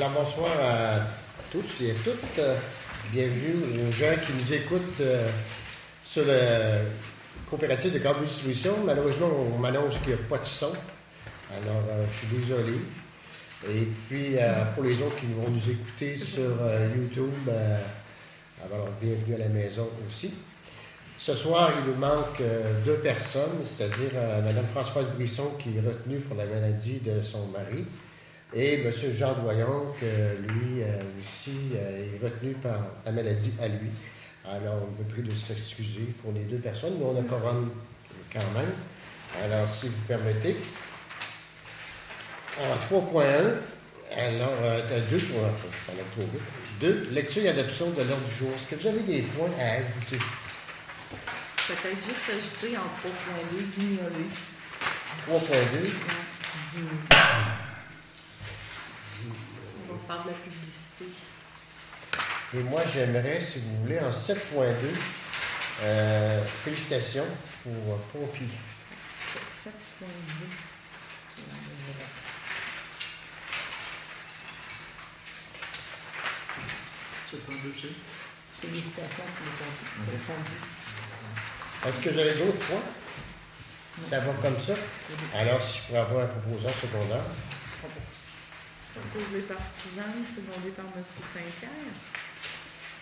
Alors, bonsoir à tous et à toutes. Bienvenue aux gens qui nous écoutent sur le coopérative de câble distribution. Malheureusement, on m'annonce qu'il n'y a pas de son. Alors, je suis désolé. Et puis, pour les autres qui vont nous écouter sur YouTube, alors bienvenue à la maison aussi. Ce soir, il nous manque deux personnes, c'est-à-dire Mme Françoise Brisson qui est retenue pour la maladie de son mari et M. Jean Doyon, lui aussi est retenu par la maladie à lui. Alors, on me prie de s'excuser pour les deux personnes, mais on a quorum quand même. Alors, si vous permettez. En 3.1, alors, 2, lecture et adoption de l'ordre du jour. Est-ce que vous avez des points à ajouter? Peut-être juste ajouter en 3.2, guignoler. 3.2. On va faire de la publicité. Et moi, j'aimerais, si vous voulez, en 7.2, félicitations pour Pompier. 7.2. Félicitations pour le pompier. Est-ce que j'avais d'autres points? Ça va comme ça? Alors, si je pourrais avoir un proposant secondaire. Proposé par Suzanne, secondé par M. Saint-Pierre.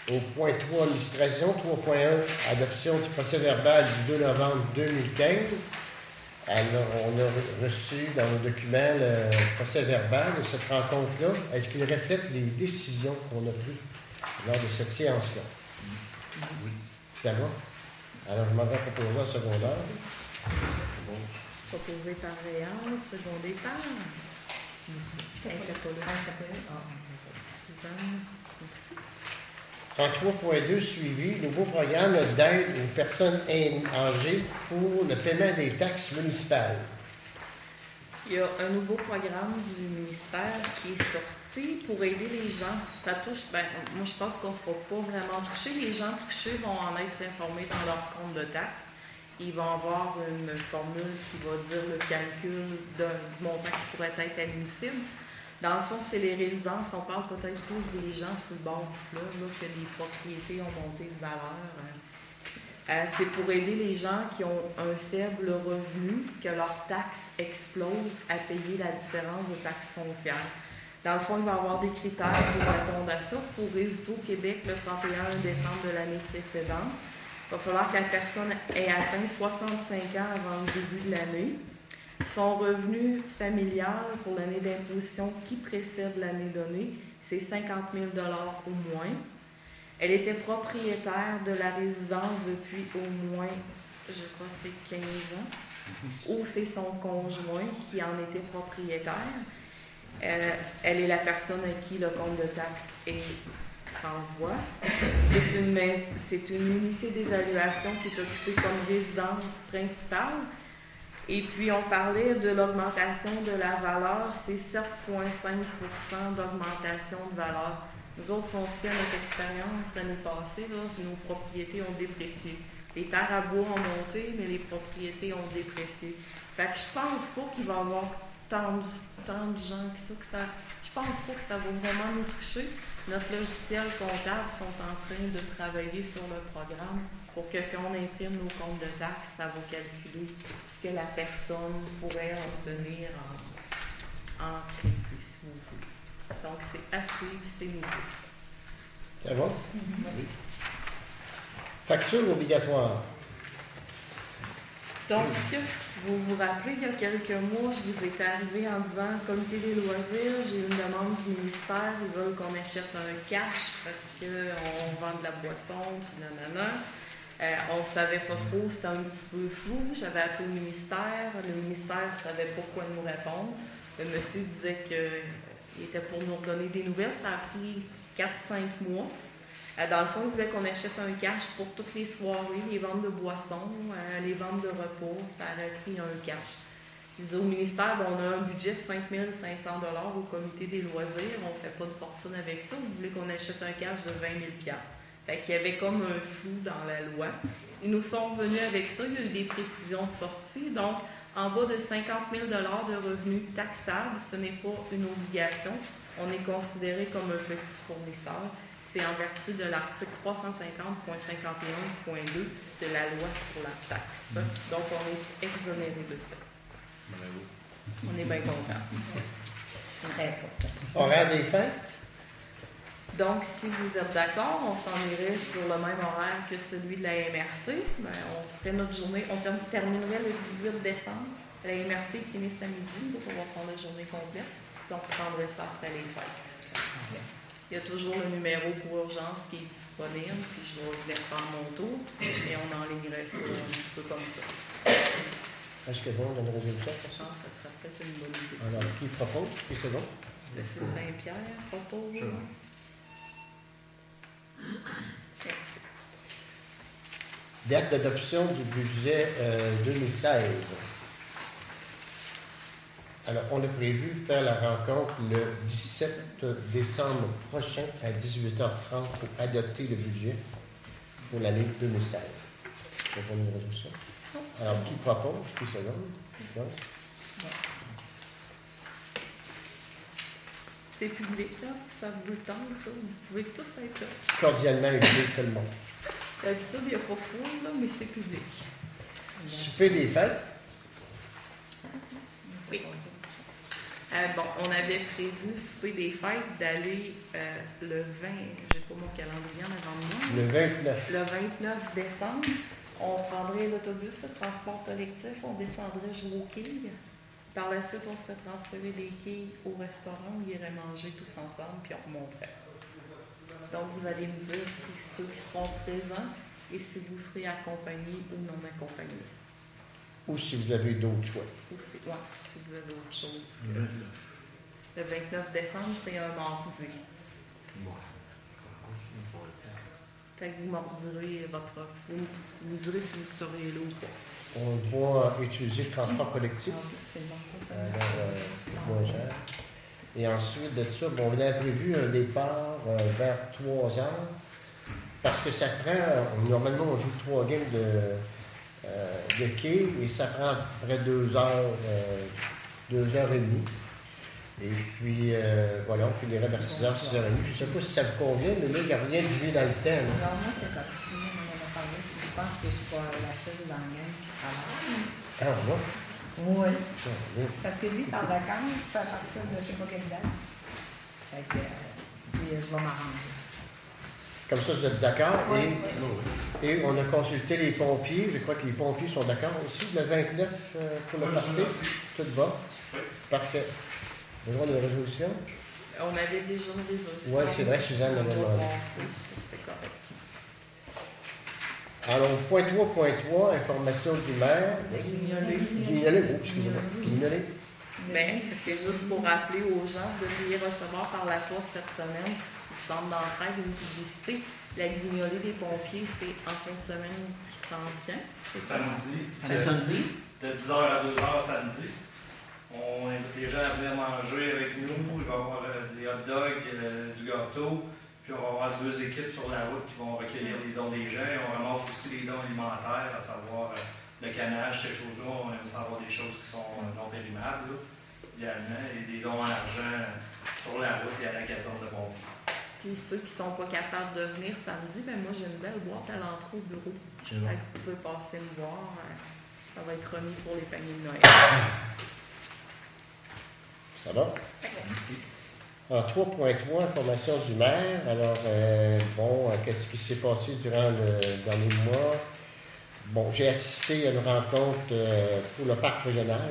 Au point 3, administration. 3.1, adoption du procès verbal du 2 novembre 2015. Alors, on a reçu dans nos documents le procès verbal de cette rencontre-là. Est-ce qu'il reflète les décisions qu'on a prises lors de cette séance-là? Oui. Ça va? Alors, je m'en vais proposer en secondaire. Proposé par Réal, secondé par Suzanne. En 3.2, suivi, nouveau programme d'aide aux personnes âgées pour le paiement des taxes municipales. Il y a un nouveau programme du ministère qui est sorti pour aider les gens. Ça touche, moi je pense qu'on ne sera pas vraiment touchés. Les gens touchés vont en être informés dans leur compte de taxes. Ils vont avoir une formule qui va dire le calcul du montant qui pourrait être admissible. Dans le fond, c'est les résidences. On parle peut-être plus des gens sur le bord du fleuve, là, que les propriétés ont monté de valeur. C'est pour aider les gens qui ont un faible revenu, que leurs taxes explosent, à payer la différence de taxes foncières. Dans le fond, il va y avoir des critères pour répondre à ça. Pour résider au Québec le 31 décembre de l'année précédente, il va falloir que la personne ait atteint 65 ans avant le début de l'année. Son revenu familial pour l'année d'imposition qui précède l'année donnée, c'est 50 000 $ au moins. Elle était propriétaire de la résidence depuis au moins, je crois que c'est 15 ans, ou c'est son conjoint qui en était propriétaire. Elle est la personne à qui le compte de taxes est sans voix. C'est une unité d'évaluation qui est occupée comme résidence principale. Et puis, on parlait de l'augmentation de la valeur, c'est 7,5% d'augmentation de valeur. Nous autres, si on se fait notre expérience l'année passée, là, nos propriétés ont déprécié. Les terres à bois ont monté, mais les propriétés ont déprécié. Fait que je pense pas qu'il va y avoir tant de gens que ça. Je pense pas que ça va vraiment nous toucher. Notre logiciel comptable sont en train de travailler sur le programme pour que quand on imprime nos comptes de taxes, ça va calculer ce que la personne pourrait obtenir en crédit, si vous voulez. Donc, c'est à suivre, c'est nouveau. Ça va? Oui. Facture obligatoire. Donc, vous vous rappelez, il y a quelques mois, je vous étais arrivé en disant comité des loisirs, j'ai eu une demande du ministère, ils veulent qu'on achète un cash parce qu'on vend de la boisson, puis nanana. On ne savait pas trop, c'était un petit peu flou. J'avais appelé le ministère ne savait pas quoi nous répondre. Le monsieur disait qu'il était pour nous redonner des nouvelles, ça a pris 4-5 mois. Dans le fond, il voulait qu'on achète un cash pour toutes les soirées, les ventes de boissons, les ventes de repas, ça aurait pris un cash. Je disais au ministère, on a un budget de 5 500 $ au comité des loisirs, on ne fait pas de fortune avec ça, vous voulez qu'on achète un cash de 20 000 $. Fait qu'il y avait comme un flou dans la loi. Ils nous sont revenus avec ça, il y a eu des précisions de sortie, donc en bas de 50 000 $ de revenus taxables, ce n'est pas une obligation. On est considéré comme un petit fournisseur. C'est en vertu de l'article 350.51.2 de la loi sur la taxe. Donc, on est exonéré de ça. On est bien content. Très important. Horaire des fêtes? Donc, si vous êtes d'accord, on s'en irait sur le même horaire que celui de la MRC. Ben, on ferait notre journée, on terminerait le 18 décembre. La MRC finit samedi, nous autres, on va prendre la journée complète. Puis on prendrait ça après les fêtes. Il y a toujours le numéro pour urgence qui est disponible, puis je vais venir faire mon tour, et on enlignerait ça un petit peu comme ça. Est-ce que bon, on a une résolution pour Je ça? pense que ça serait peut-être une bonne idée. Alors, qui propose? Qui c'est bon? Monsieur Saint-Pierre propose. Date d'adoption du budget 2016. Alors, on a prévu faire la rencontre le 17 décembre prochain à 18h30 pour adopter le budget pour l'année 2016. C'est pas une résolution. Alors, qui propose? Qui se donne? Non? C'est public, là, si ça vous tente, là, vous pouvez tous être là. Cordialement invité tout le monde. D'habitude, il n'y a pas foule, là, mais c'est public. Souper des fêtes. Oui. Bon, on avait prévu, souper des fêtes, d'aller le 20, je n'ai pas mon calendrier en avant de moi. Le 29. Le 29 décembre, on prendrait l'autobus, le transport collectif, on descendrait jouer aux quilles. Par la suite, on se fait transférer des quilles au restaurant, on irait manger tous ensemble, puis on remonterait. Donc, vous allez me dire si ceux qui seront présents et si vous serez accompagnés ou non accompagnés. Ou si vous avez d'autres choix. Ou si, ouais, si vous avez autre chose. Que... Le 29 décembre, c'est un mardi. Fait que vous m'ordirez votre... Vous me direz si vous serez là ou pas. On doit utiliser le transport collectif. C'est bon. Alors, moins cher. Et ensuite de ça, bon, on a prévu un départ vers 3 heures. Parce que ça prend, normalement, on joue 3 games de quai et ça prend à peu près 2 heures, 2 heures et demie. Et puis, voilà, on finirait vers 6 heures, 6 heures et demie. Je ne sais pas si ça vous convient, mais là, il n'y a rien de vu dans le temps. Non, moi, c'est pas. On en a parlé. Je pense que je suis pas la seule dans le game qui travaille. Ah, bon? Oui. Oui. Parce que lui, en vacances, c'est à partir de je ne sais pas quelle date. Fait que, puis je vais m'arranger. Comme ça, vous êtes d'accord? Oui. Et on a consulté les pompiers. Je crois que les pompiers sont d'accord aussi. Le 29 pour le party. Tout va? Oui. Parfait. Le droit de résolution? On avait déjà une résolution. Oui, c'est vrai, Suzanne l'avait demandé. C'est correct. Alors, point 3.3, information du maire. Guignolé, oh, excusez-moi. Guignolé. Mais c'est juste pour rappeler aux gens de venir recevoir par la poste cette semaine. Ils semblent d'entraide une publicité. La guignolée des pompiers, c'est en fin de semaine qui s'en vient. Samedi. C'est samedi? De 10h à 2h samedi. On invite les gens à venir manger avec nous. Il va y avoir des hot dogs, du gâteau. Puis on va avoir 2 équipes sur la route qui vont recueillir les dons des gens. On ramasse aussi les dons alimentaires, à savoir le canage, ces choses-là. On aime savoir des choses qui sont non périmables, là, idéalement. Et des dons en argent sur la route et à la caserne de pompiers. Puis ceux qui ne sont pas capables de venir samedi, ben moi j'ai une belle boîte à l'entrée au bureau. C'est bon. Fait que vous pouvez passer me voir. Ça va être remis pour les paniers de Noël. Ça va? Alors, 3.3, information du maire. Alors, qu'est-ce qui s'est passé durant le dernier mois? Bon, j'ai assisté à une rencontre pour le parc régional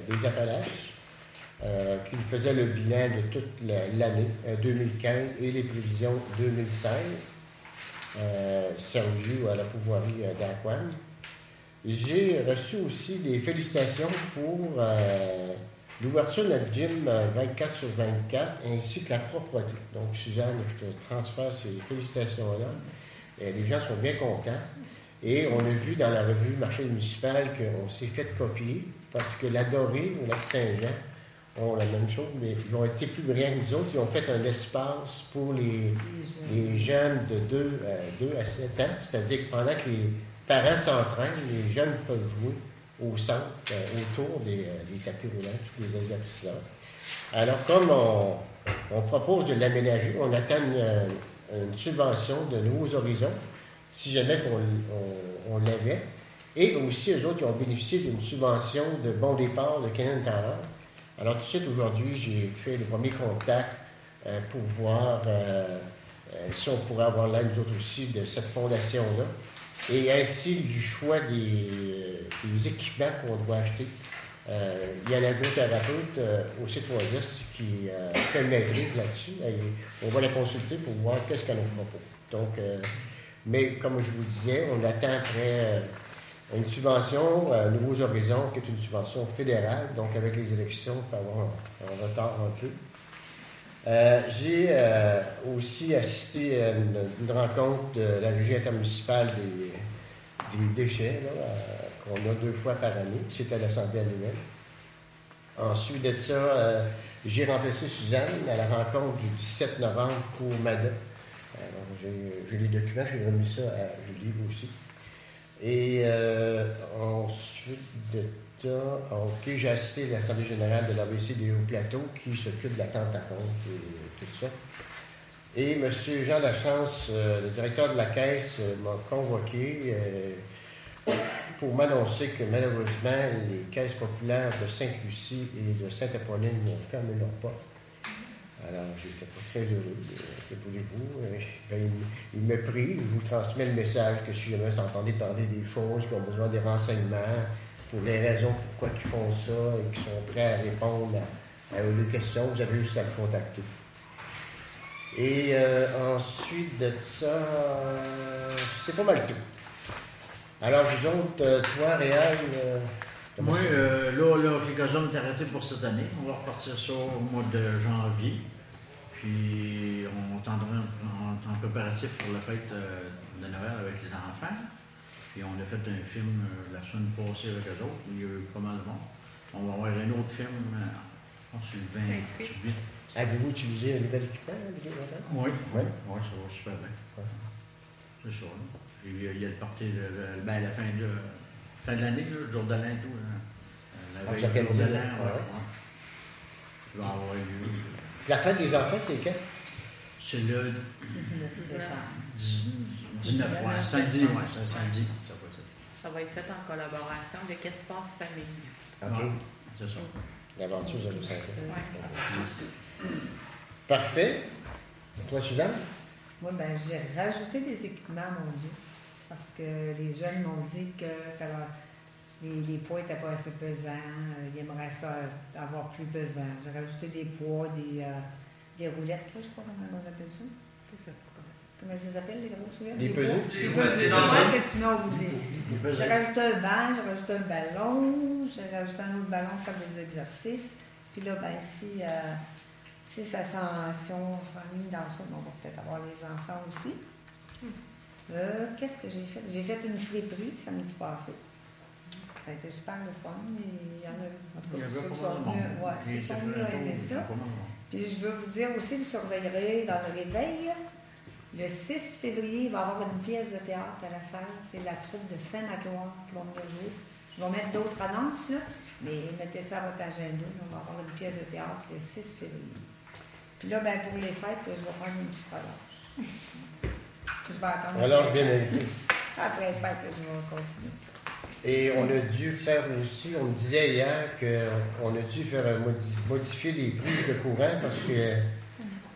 des Appalaches qui faisait le bilan de toute l'année 2015 et les prévisions 2016, servies à la pouvoirie d'Antoine. J'ai reçu aussi des félicitations pour l'ouverture de notre gym 24 sur 24 ainsi que la propreté. Donc, Suzanne, je te transfère ces félicitations-là. Les gens sont bien contents. Et on a vu dans la revue Marché municipal qu'on s'est fait copier parce que la Dorée ou la Saint-Jean ont la même chose, mais ils ont été plus brillants que nous autres. Ils ont fait un espace pour les jeunes de 2 à 7 ans. C'est-à-dire que pendant que les parents s'entraînent, les jeunes peuvent jouer au centre, autour des tapis roulants, tous les exerciceurs. Alors, comme on propose de l'aménager, on attend une subvention de Nouveaux Horizons, si jamais on l'avait. Et aussi, eux autres, ils ont bénéficié d'une subvention de bon départ de Canadian Tower. Alors, tout de suite, aujourd'hui, j'ai fait le premier contact pour voir si on pourrait avoir l'aide, nous autres aussi, de cette fondation-là. Et ainsi du choix des équipements qu'on doit acheter. Il y a un ergothérapeute au C3S qui fait une maîtrise là-dessus. On va la consulter pour voir qu'est-ce qu'elle nous propose. Donc, mais comme je vous disais, on attend après une subvention Nouveaux Horizons, qui est une subvention fédérale. Donc, avec les élections, on peut avoir un retard un peu. J'ai aussi assisté à une rencontre de la Régie intermunicipale des déchets, qu'on a 2 fois par année. C'est à l'Assemblée annuelle. Ensuite de ça, j'ai remplacé Suzanne à la rencontre du 17 novembre pour MADA. Alors, j'ai les documents, j'ai remis ça à Julie aussi. Et ensuite de ça, j'ai assisté à l'Assemblée générale de l'ABC des Hauts-Plateaux qui s'occupe de la tente à compte et tout ça. Et M. Jean Lachance, le directeur de la Caisse, m'a convoqué pour m'annoncer que malheureusement, les caisses populaires de Sainte-Lucie et de Sainte-Apolline vont fermer leurs portes. Alors, j'étais pas très heureux. Que voulez-vous? Il m'a pris. Je vous transmets le message que si jamais vous entendez parler des choses, qui ont besoin des renseignements, pour les raisons pourquoi ils font ça et qui sont prêts à répondre à les questions, vous avez juste à le contacter. Et ensuite de ça, c'est pas mal tout. Alors, vous autres, toi, Réal, moi, là, quelques-uns est arrêté pour cette année. On va repartir ça au mois de janvier. Puis, on est en préparatif pour la fête de Noël avec les enfants. Puis, on a fait un film la semaine passée avec eux autres. Il y a eu pas mal de monde. On va avoir un autre film, je pense, le 28. Avez-vous utilisé un nouvel équipement, les enfants? Oui, ça va super bien. Ouais. C'est ça. Là. Puis, il y a le party, la fin de l'année, le jour de l'an et tout. La veille du jour de l'an, il va avoir lieu. La fête des enfants, c'est quand? C'est le 19, samedi, c'est samedi. Ça va être fait en collaboration avec Espace Famille. OK. C'est ça. L'aventure de Saint-Jean. Oui. Parfait. Et toi, Suzanne? Moi, j'ai rajouté des équipements, mon Dieu. Parce que les jeunes m'ont dit que les poids n'étaient pas assez pesants. Ils aimeraient ça avoir plus pesant. J'ai rajouté des poids, des roulettes, là, je crois comment on appelle ça. Comment ça s'appelle, les grosses roulettes? Les peseux. Les peseux que tu mets au bout Les J'ai rajouté un banc, j'ai rajouté un ballon, j'ai rajouté un autre ballon pour faire des exercices. Puis là, si on s'enligne dans ça, on va peut-être avoir les enfants aussi. Qu'est-ce que j'ai fait? J'ai fait une friperie samedi passé. Ça a été super le fun. Il y en a, en tout cas, ceux qui sont venus à aimer ça. Puis je veux vous dire aussi, vous surveillerez dans le réveil. Le 6 février, il va y avoir une pièce de théâtre à la salle. C'est la troupe de Saint-Magloire qui va venir jouer. Je vais mettre d'autres annonces, là, mais mettez ça à votre agenda. On va avoir une pièce de théâtre le 6 février. Puis là, pour les fêtes, je vais prendre une petite relâche. Je vais attendre. Alors, bien invité. Après les fêtes, je vais continuer. Et on a dû faire aussi, on me disait hier qu'on a dû faire modifier les prises de courant parce que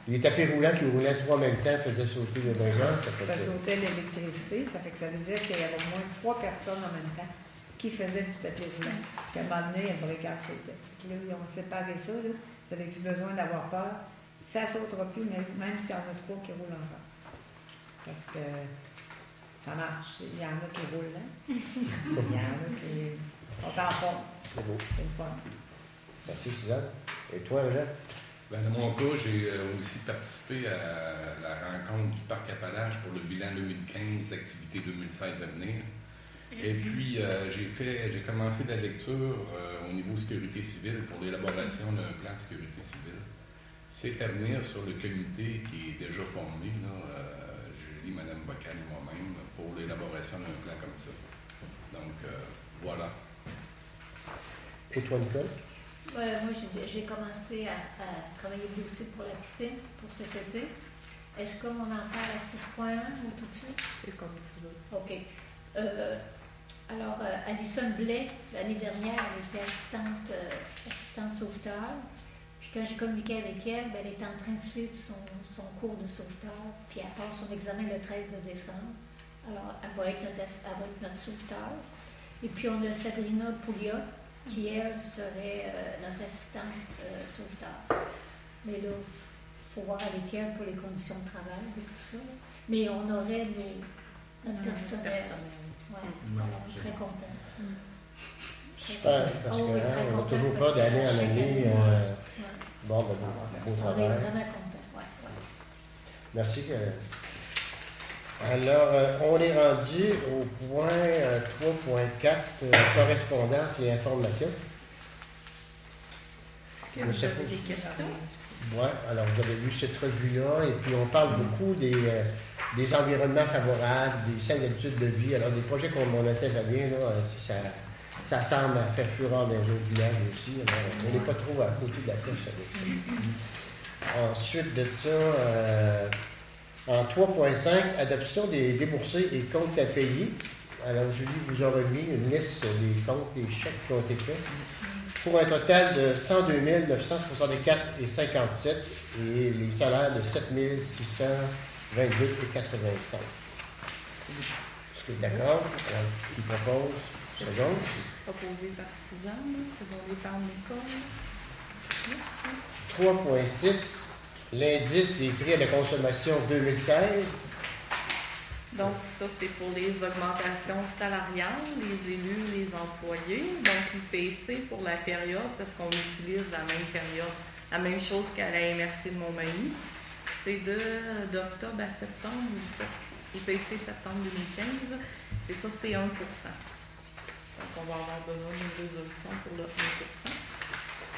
les tapis roulants qui roulaient 3 en même temps faisaient sauter le besoin. Ça sautait l'électricité, ça fait que ça veut dire qu'il y avait au moins 3 personnes en même temps qui faisaient du tapis roulant. Puis à un moment donné, un breaker sautait. Puis là, ils ont séparé ça, là. Vous n'avez plus besoin d'avoir peur. Ça ne sautera plus, même s'il y en a 3 qui roulent ensemble. Parce que ça marche. Il y en a qui roulent là. Il y en a qui sont en forme. C'est beau. C'est le fun. Merci, Suzanne. Et toi, Jean? Dans mon cas, j'ai aussi participé à la rencontre du Parc Appalaches pour le bilan 2015, activité 2016 à venir. Et puis, j'ai commencé la lecture au niveau sécurité civile pour l'élaboration d'un plan de sécurité civile. C'est à venir sur le comité qui est déjà formé, Julie, Mme Bocal et moi-même, pour l'élaboration d'un plan comme ça. Donc, voilà. Et toi, Nicole? Moi, j'ai commencé à travailler aussi pour la piscine pour cet été. Est-ce qu'on en parle à 6.1 ou tout de suite? C'est comme tu veux. OK. Alors, Alison Blais, l'année dernière, elle était assistante sauveteur. Puis quand j'ai communiqué avec elle, elle était en train de suivre son cours de sauveteur. Puis elle passe son examen le 13 décembre. Alors, elle va être notre sauveteur. Et puis, on a Sabrina Poulia, qui, elle, serait notre assistante sauveteur. Mais là, il faut voir avec elle pour les conditions de travail et tout ça. Mais on aurait notre personnel. Ouais, alors, je suis très contente. Super, parce qu'on n'a toujours pas d'année en année. Bon, beau travail. On est vraiment contents. Ouais. Merci. Alors, on est rendu au point 3.4, correspondance et information. Est-ce que vous avez des questions? Oui, alors j'avais lu cette revue-là, et puis on parle beaucoup des environnements favorables, des saines habitudes de vie. Alors, des projets comme on essaie de bien, là, ça semble faire fureur dans les autres villages aussi. Alors, on n'est pas trop à côté de la coche avec ça. Ensuite de ça, en 3.5, adoption des déboursés et comptes à payer. Alors, Julie vous a remis une liste des comptes et chèques qui ont été faits pour un total de 102 964,57 et les salaires de 7 622,85. Est-ce que d'accord? Qui propose? Seconde. Proposé par Suzanne, secondé par Nicole. 3.6, l'indice des prix à la consommation 2016. Donc, ça, c'est pour les augmentations salariales, les élus, les employés. Donc, l'IPC pour la période, parce qu'on utilise la même période, la même chose qu'à la MRC de Montmagny. C'est d'octobre à septembre, IPC septembre 2015. C'est ça, c'est 1 %. Donc, on va avoir besoin d'une résolution pour le 1 %.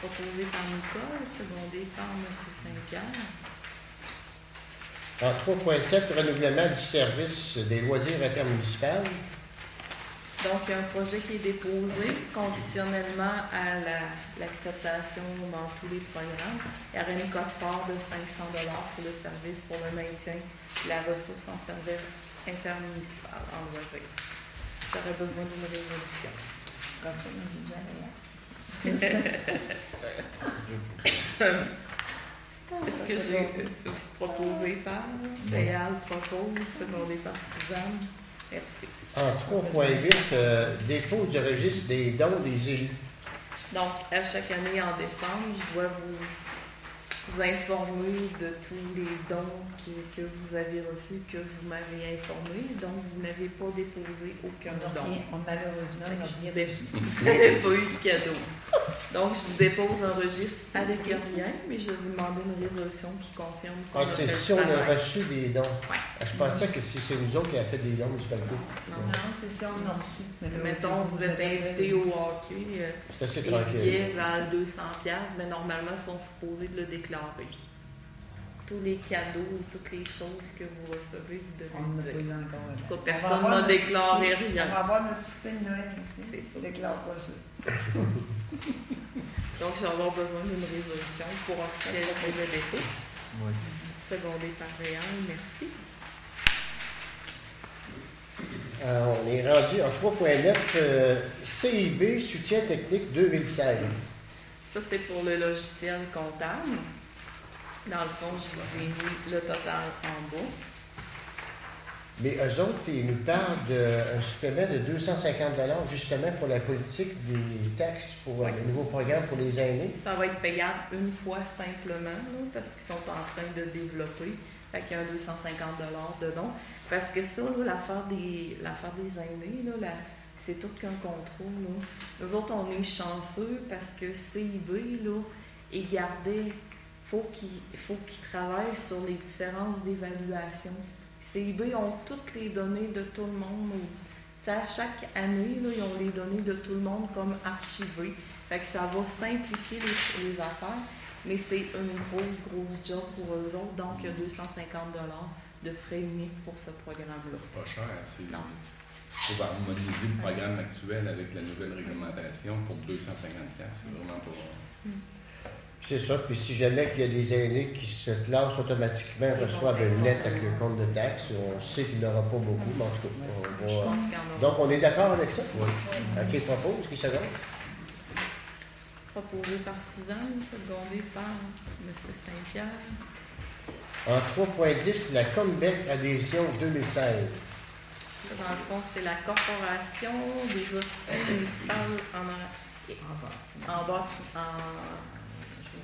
Proposé par Nicole, secondé par M. Saint-Pierre. En 3.7, renouvellement du service des loisirs intermunicipaux. Donc, un projet qui est déposé conditionnellement à l'acceptation dans tous les programmes. Il y aurait une cote-part de 500 $ pour le service pour le maintien de la ressource en service intermunicipal en loisirs. J'aurais besoin d'une résolution. Comme ça, nous disons rien. Est-ce que j'ai proposé par Léal propose, secondé par Suzanne? Merci. En 3.8, dépôt du registre des dons des élus. Donc, à chaque année en décembre, je dois vous informer de tous les dons que vous avez reçus, que vous m'avez informé. Donc, vous n'avez pas déposé aucun don. Malheureusement, on n'a rien reçu. Vous n'avez pas eu de cadeau. Donc, je vous dépose un registre avec rien, mais je vais vous demander une résolution qui confirme qu'on a fait C'est le si on a travail. reçu des dons. Ouais. Je pensais que si c'est nous autres qui avons fait des dons municipalités. Non. Non, c'est ça, on a reçu. Mettons, vous êtes invité au hockey, C'est assez les tranquille. billets valent 200$, mais normalement, ils sont supposés de le déclarer. Tous les cadeaux, toutes les choses que vous recevez, vous On n'a devez pas dire. eu encore. En tout cas, On va personne avoir n'a notre déclaré souper. rien. On va avoir notre souper de Noël aussi. C'est ça. On ne déclare pas ça. Donc, je vais avoir besoin d'une résolution pour officialiser le dépôt. Oui. Secondé par Réal, merci. On est rendu en 3.9, CIB, soutien technique 2016. Ça, c'est pour le logiciel comptable. Dans le fond, je vous ai mis le total en bas. Mais eux autres, ils nous parlent d'un supplément de 250 $ justement pour la politique des taxes pour le nouveau programme pour les aînés. Ça va être payable une fois simplement, là, parce qu'ils sont en train de développer. Fait qu'il y a un 250 $ dedans. Parce que ça, là, l'affaire des aînés, là, c'est tout qu'un contrôle. Là. Nous autres, on est chanceux parce que CIB là, est gardé. Faut qu'ils travaillent sur les différences d'évaluation. CIB ont toutes les données de tout le monde. À chaque année, là, ils ont les données de tout le monde comme archivées. Fait que ça va simplifier les affaires, mais c'est une grosse job pour eux autres. Donc, il y a 250 $ de frais uniques pour ce programme-là. C'est pas cher. C'est Non. pour harmoniser le programme actuel avec la nouvelle réglementation pour 250 $. C'est vraiment pas. C'est ça. Puis si jamais il y a des aînés qui se classent automatiquement, reçoivent une lettre avec le compte de taxes, on sait qu'il n'y en aura pas beaucoup, mais en tout cas, on Je va... pense qu'il y en aura. Donc, on est d'accord avec ça? Oui. OK, propose, qui seconde? Proposé par Suzanne, secondé par M. Saint-Pierre. En 3.10, la Combec Adhésion 2016. Là, dans le fond, c'est la corporation des officiers municipales en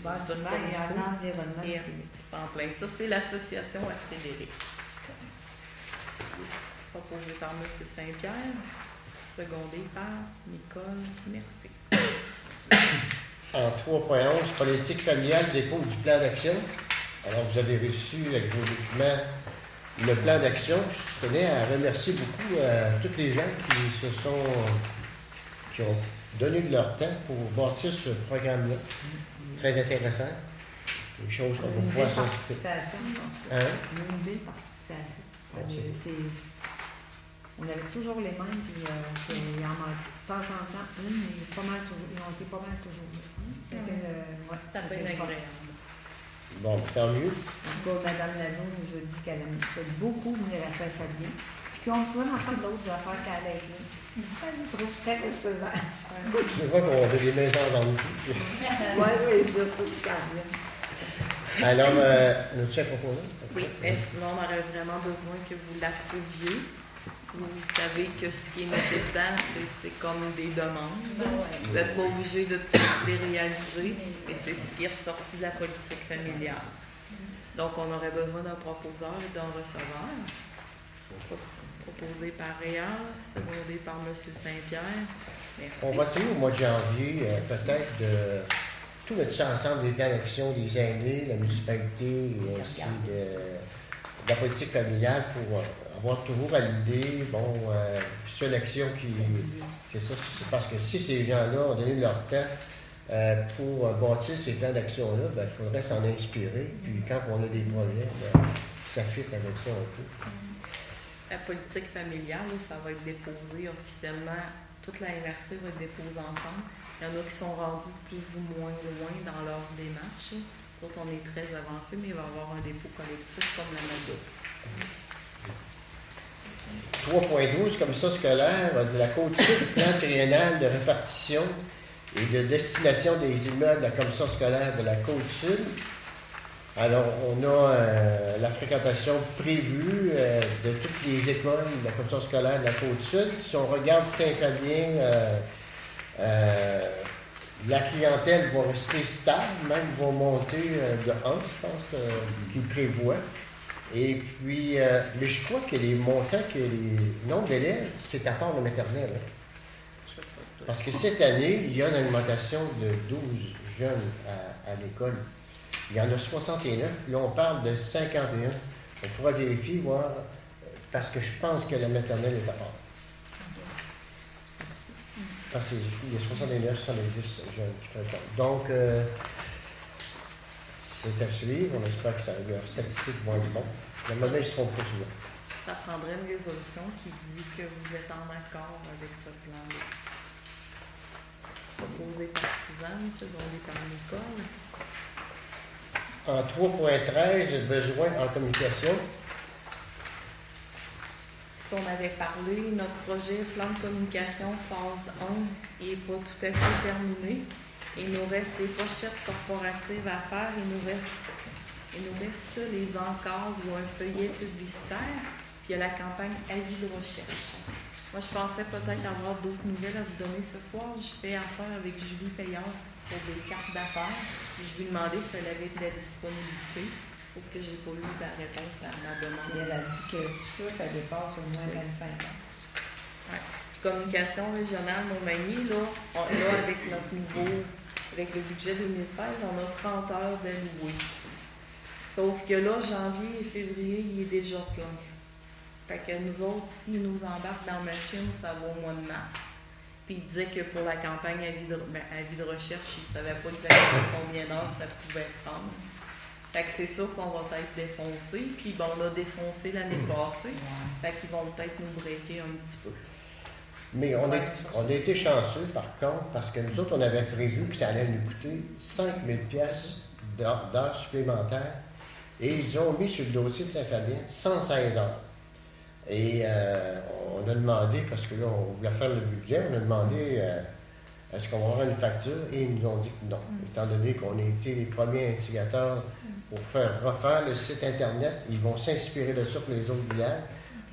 Bâtiment et en environnement. Et c'est en plein. Ça, c'est l'association à Frédéric. Proposé par M. Saint-Pierre, secondé par Nicole. Merci. En 3.11, politique familiale, dépôt du plan d'action. Alors, vous avez reçu avec vos documents le plan d'action. Je tenais à remercier beaucoup tous les gens qui ont donné de leur temps pour bâtir ce programme-là. Très intéressant. Des choses qu'on va pouvoir s'inspirer. Une belle participation. On avait toujours les mêmes, puis il y en a de temps en temps une, mais ils ont été pas mal toujours là. Ça peut être agréable. Bon, tant mieux. En tout cas, Mme Lano nous a dit qu'elle aime ça beaucoup venir à Saint-Fabien. Puis qu'on pouvait en faire d'autres affaires qu'elle allait venir. Je trouve que c'était décevant. Je vois qu'on a des maisons dans le cul. Oui, dire ça quand même. Alors, nous-tu à proposer? Oui, mais sinon, on aurait vraiment besoin que vous l'approuviez. Vous savez que ce qui est noté dedans, c'est comme des demandes. Vous n'êtes pas obligé de tous les réaliser, et c'est ce qui est ressorti de la politique familiale. Donc, on aurait besoin d'un proposeur et d'un receveur. Proposé par Réal, secondé par M. Saint-Pierre. Merci. On va essayer au mois de janvier, peut-être, de tout mettre ça ensemble, les plans d'action des aînés, la municipalité, et ainsi de la politique familiale pour avoir toujours à l'idée, c'est une action qui... C'est ça, c'est parce que si ces gens-là ont donné leur temps pour bâtir ces plans d'action-là, il faudrait s'en inspirer. Puis quand on a des projets, ça fit avec ça un peu. La politique familiale, ça va être déposé officiellement, toute la MRC va être déposée ensemble. Il y en a qui sont rendus plus ou moins loin dans leur démarche. D'autres, on est très avancé, mais il va y avoir un dépôt collectif comme la MADO. 3.12, commission scolaire de la Côte-Sud, plan triennal de répartition et de destination des immeubles de la commission scolaire de la Côte-Sud. Alors, on a la fréquentation prévue de toutes les écoles de la commission scolaire de la Côte-Sud. Si on regarde Saint-Fabien, la clientèle va rester stable, même va monter de 1, je pense, qu'il prévoit. Et puis, mais je crois que les montants, que les nombres d'élèves, c'est à part le maternel. Hein? Parce que cette année, il y a une augmentation de 12 jeunes à l'école. Il y en a 69, là on parle de 51. On pourra vérifier, voir, parce que je pense que la maternelle est à part. Parce qu'il y a 69, 70 jeunes qui fréquentent. Donc, c'est à suivre. On espère que leurs statistiques vont être bonnes. La monnaie ne se trompe pas souvent. Ça prendrait une résolution qui dit que vous êtes en accord avec ce plan-là. Proposé par Suzanne, secondé par Nicole. En 3.13, besoin en communication. Si on avait parlé, notre projet Plan de communication phase 1 n'est pas tout à fait terminé. Il nous reste les pochettes corporatives à faire. Il nous reste les encarts ou un feuillet publicitaire. Puis il y a la campagne avis de recherche. Moi, je pensais peut-être avoir d'autres nouvelles à vous donner ce soir. Je fais affaire avec Julie Payard pour des cartes d'affaires. Je lui ai demandé si elle avait de la disponibilité. Sauf que j'ai pas eu la réponse à ma demande. Et elle a dit que tout ça dépasse au moins 25 ans. Ouais. Communication régionale Montmagny, là, avec notre niveau, avec le budget 2016, on a 30 heures d'alloués. Sauf que là, janvier et février, il est déjà plein. Fait que nous autres, s'ils nous embarquent dans la machine, ça va au mois de mars. Puis il disait que pour la campagne avis de recherche, il ne savait pas exactement combien d'heures ça pouvait prendre. Fait que c'est sûr qu'on va être défoncé. Puis bon, on a défoncé l'année passée. Fait qu'ils vont peut-être nous breaker un petit peu. Mais on a été chanceux, par contre, parce que nous autres, on avait prévu que ça allait nous coûter 5 000 pièces d'heures supplémentaires. Et ils ont mis sur le dossier de Saint-Fabien 116 heures. Et on a demandé, parce que là, on voulait faire le budget, on a demandé est-ce qu'on va avoir une facture, et ils nous ont dit que non. Étant donné qu'on a été les premiers instigateurs pour refaire le site Internet, ils vont s'inspirer de ça pour les autres villages.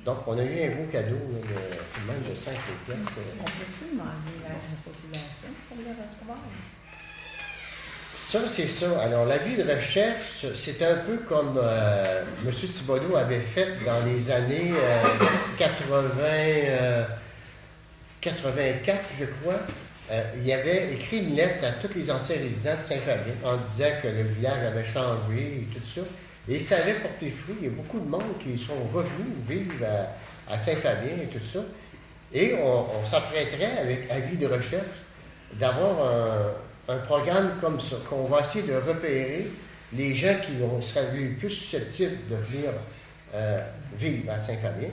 Donc, on a eu un beau cadeau, tout de même de 5 000 pièces. On peut-tu demander la population pour le retrouver? Ça, c'est ça. Alors, la vie de recherche, c'est un peu comme M. Thibodeau avait fait dans les années 84, je crois. Il avait écrit une lettre à tous les anciens résidents de Saint-Fabien en disant que le village avait changé et tout ça. Et ça avait porté fruit. Il y a beaucoup de monde qui sont revenus vivre à Saint-Fabien et tout ça. Et on s'apprêterait, avec avis de recherche, d'avoir un programme comme ça, qu'on va essayer de repérer les gens qui seraient les plus susceptibles de venir vivre à Saint-Fabien.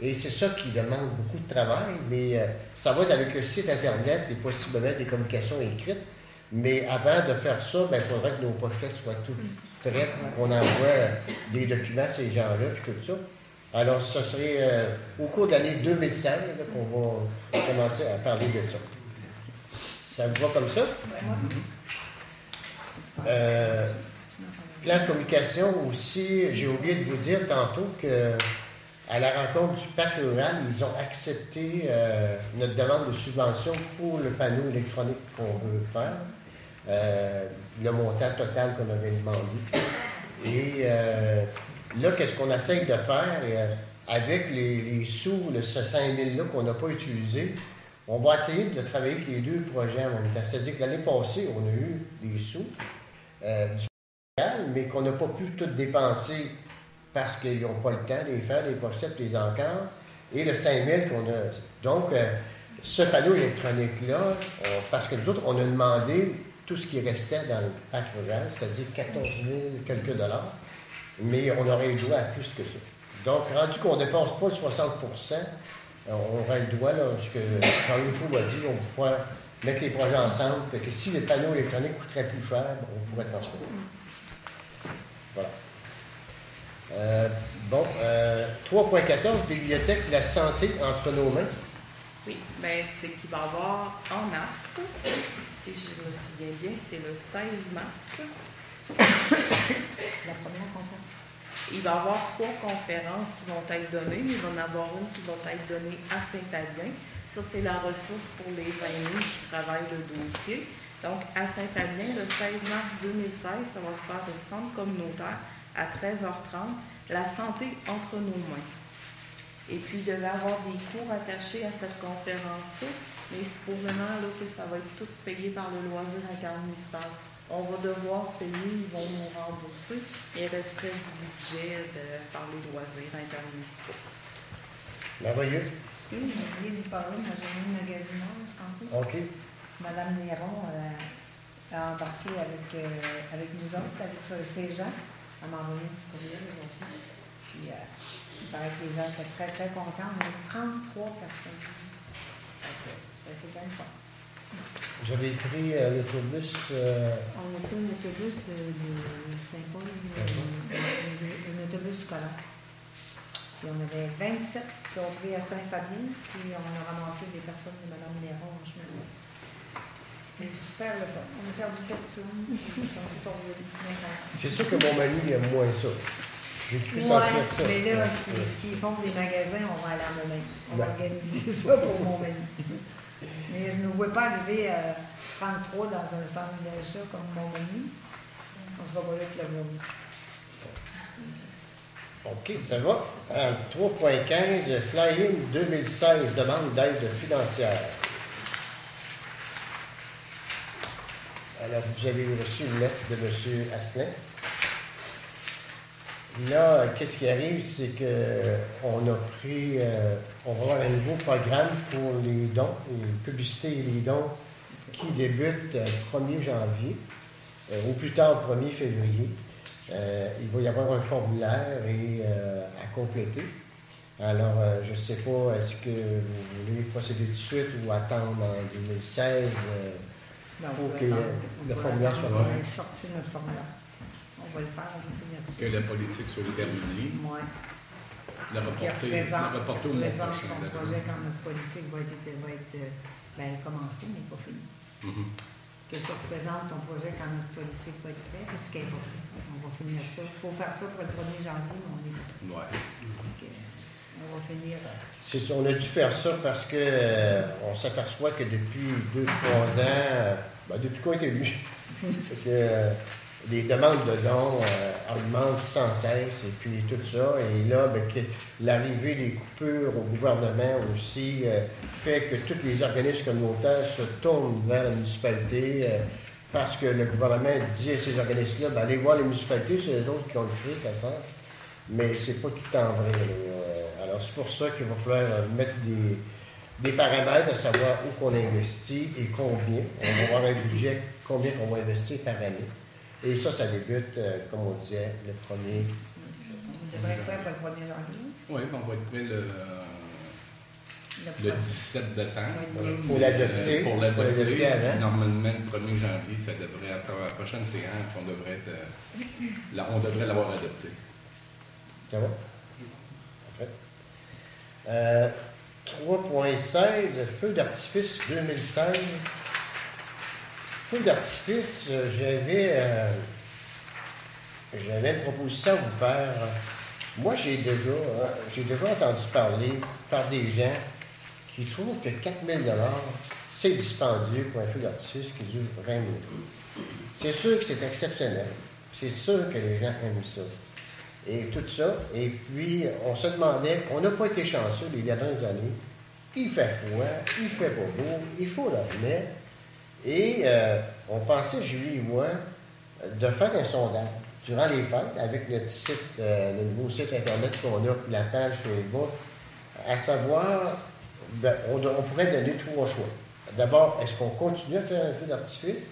Et c'est ça qui demande beaucoup de travail, mais ça va être avec le site Internet et possiblement des communications écrites. Mais avant de faire ça, il faudrait que nos pochettes soient toutes prêtes, qu'on envoie des documents à ces gens-là, puis tout ça. Alors, ce serait au cours de l'année 2016 là, qu'on va commencer à parler de ça. Ça vous va comme ça? Plan de communication aussi, j'ai oublié de vous dire tantôt que à la rencontre du Parc rural, ils ont accepté notre demande de subvention pour le panneau électronique qu'on veut faire, le montant total qu'on avait demandé. Et là, qu'est-ce qu'on essaye de faire avec les sous, ce 5 000-là qu'on n'a pas utilisé? On va essayer de travailler avec les deux projets en même temps. C'est-à-dire que l'année passée, on a eu des sous du local, mais qu'on n'a pas pu tout dépenser parce qu'ils n'ont pas le temps de les faire, les pochettes, les encarts, et le 5 000 qu'on a. Donc, ce panneau électronique-là, parce que nous autres, on a demandé tout ce qui restait dans le parc rural, c'est-à-dire 14 000 quelques dollars, mais on aurait eu droit à plus que ça. Donc, rendu qu'on ne dépasse pas le 60 on aurait le droit, là, ce que Jean-Louis Fou a dit, on pourrait mettre les projets ensemble, que si les panneaux électroniques coûteraient plus cher, on pourrait transférer. Voilà. 3.14, bibliothèque de la santé entre nos mains. Oui, bien, c'est qu'il va y avoir en mars, si je me souviens bien, c'est le 16 mars. La première conférence. Il va y avoir 3 conférences qui vont être données, mais il va y en avoir une qui va être donnée à Saint-Fabien. Ça, c'est la ressource pour les aînés qui travaillent le dossier. Donc, à Saint-Fabien, le 16 mars 2016, ça va se faire au centre communautaire à 13h30, la santé entre nos mains. Et puis, il devait y avoir des cours attachés à cette conférence-là, mais supposément là, que ça va être tout payé par le loisir interministériel. On va devoir payer, ils vont nous rembourser, et il resterait du budget par les loisirs intermunicipaux. Merveilleux. Oui, j'ai oublié de parler, moi j'ai mis le magasinage tantôt. OK. Madame Néron a embarqué avec nous autres, avec ses gens. Elle m'a envoyé un petit courriel aujourd'hui. Puis il paraît que les gens étaient très, très contents. On a 33 personnes. Donc, ça a été bien fun. Vous avez pris l'autobus. On a pris un autobus de Saint-Paul, un autobus scolaire. Puis on avait 27 qui ont pris à Saint-Fabien, puis on a ramassé des personnes de Mme Néron en chemin. C'était super le fun. On a perdu 4 sous. C'est sûr que Montmagny aime moins ça. J'ai pu Ouais, sentir ça. mais là, s'ils font des magasins, on va aller à Montmagny. On va organiser ça pour Montmagny. Mais je ne me vois pas arriver à 33 dans un centre d'achat comme Montmagny. On sera pas là avec le monde. OK, ça va. 3.15, Fly-in 2016, demande d'aide financière. Alors, vous avez reçu une lettre de M. Asselin. Là, qu'est-ce qui arrive, c'est qu'on a pris, on va avoir un nouveau programme pour les dons, les publicités et les dons qui débutent le 1er janvier, au plus tard 1er février. Il va y avoir un formulaire à compléter. Alors, je ne sais pas, est-ce que vous voulez procéder tout de suite ou attendre en 2016 pour que le formulaire soit On bon? va sortir notre formulaire. On va le faire, on va finir Que la politique soit déterminée. Oui. La reporter au mois présente prochain. son projet quand notre politique va être commencée, mais pas finie. Que tu représentes ton projet quand notre politique va être faite, parce qu'elle est pas faite. On va finir ça. Il faut faire ça pour le 1er janvier, mais on est pas prêt. Ouais. Donc, on va finir. C'est ça, on a dû faire ça parce que on s'aperçoit que depuis 2-3 ans, depuis qu'on est élu, les demandes de dons augmentent sans cesse et puis tout ça. Et là, l'arrivée des coupures au gouvernement aussi fait que tous les organismes communautaires se tournent vers la municipalité parce que le gouvernement dit à ces organismes-là, allez voir les municipalités, c'est les autres qui ont le fric à faire. Mais c'est pas tout le temps vrai. Alors, c'est pour ça qu'il va falloir mettre des paramètres à savoir où qu'on investit et combien. On va avoir un budget, combien qu'on va investir par année. Et ça débute, comme on disait, le 1er. On devrait être prêt pour le 1er janvier. Oui, on va être prêt le 17 décembre. Pour l'adopter. Pour l'adopter. Avant. Normalement, le 1er janvier, ça devrait être la prochaine séance, on devrait l'avoir adopté. Ça va? Parfait. 3.16, feu d'artifice 2016. Feu d'artifice, j'avais une proposition à vous faire. Moi, j'ai déjà entendu parler par des gens qui trouvent que 4 000 $, c'est dispendieux pour un feu d'artifice qui dure 20 minutes. C'est sûr que c'est exceptionnel. C'est sûr que les gens aiment ça. Et tout ça. Et puis, on se demandait, on n'a pas été chanceux les dernières années. Il fait froid, il fait pas beau, il faut le remettre. Et on pensait, Julie et moi, de faire un sondage durant les fêtes avec notre site, le nouveau site Internet qu'on a, puis la page Facebook, à savoir, on pourrait donner 3 choix. D'abord, est-ce qu'on continue à faire un feu d'artifice?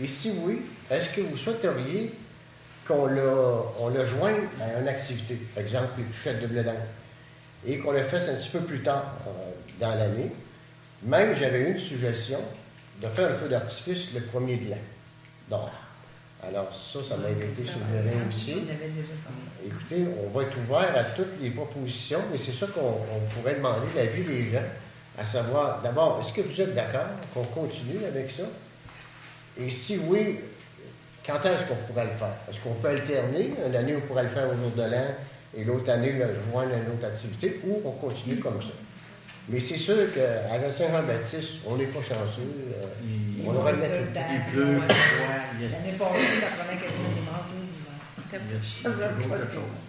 Et si oui, est-ce que vous souhaiteriez qu'on le joigne à une activité, par exemple les touchettes de blé d'Inde, et qu'on le fasse un petit peu plus tard dans l'année? Même, j'avais eu une suggestion de faire un feu d'artifice le 1er de l'an. Donc, alors ça m'a été suggéré aussi. Écoutez, on va être ouvert à toutes les propositions, mais c'est ça qu'on pourrait demander, l'avis des gens, à savoir, d'abord, est-ce que vous êtes d'accord qu'on continue avec ça? Et si oui, quand est-ce qu'on pourrait le faire? Est-ce qu'on peut alterner? Une année, on pourrait le faire au jour de l'an, et l'autre année, le joindre à une autre activité, ou on continue comme ça? Mais c'est sûr qu'à la Saint-Jean-Baptiste, on n'est pas chanceux. On aurait le mettre tout le temps. Il pleut, L'année passée, ça prenait quelques dimanches.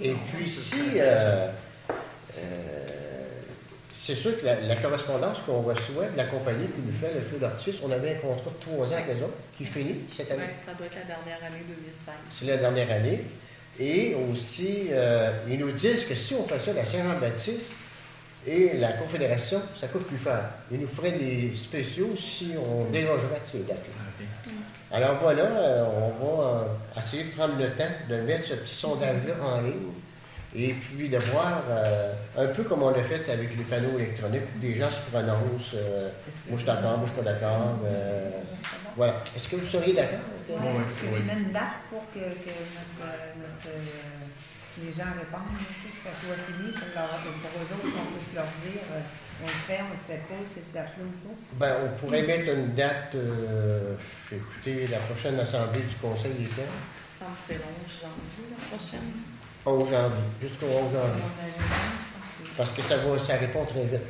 Et puis si, c'est sûr que la correspondance qu'on reçoit de la compagnie qui nous fait le feu d'artifice, on avait un contrat de 3 ans avec eux autres qui finit cette année. Oui, ça doit être la dernière année 2005. C'est la dernière année. Et aussi, ils nous disent que si on fait ça à la Saint-Jean-Baptiste, et la Confédération, ça coûte plus cher. Ils nous feraient des spéciaux si on dérogerait de ces dates-là. Alors voilà, on va essayer de prendre le temps de mettre ce petit sondage-là en ligne et puis de voir un peu comme on l'a fait avec les panneaux électroniques, où des gens se prononcent moi je suis d'accord, moi je suis pas d'accord. Voilà. Est-ce que vous seriez d'accord? Est-ce que tu mets une date pour que les gens répondent, que ça soit fini, pour eux autres, qu'on puisse leur dire on le fait, on le fait pas, c'est cette date-là ou pas? Ben, on pourrait mettre une date, écoutez, la prochaine assemblée du Conseil des Terres. Ça me fait 11 janvier, la prochaine. 11 janvier, jusqu'au 11 janvier. Parce que ça répond très vite.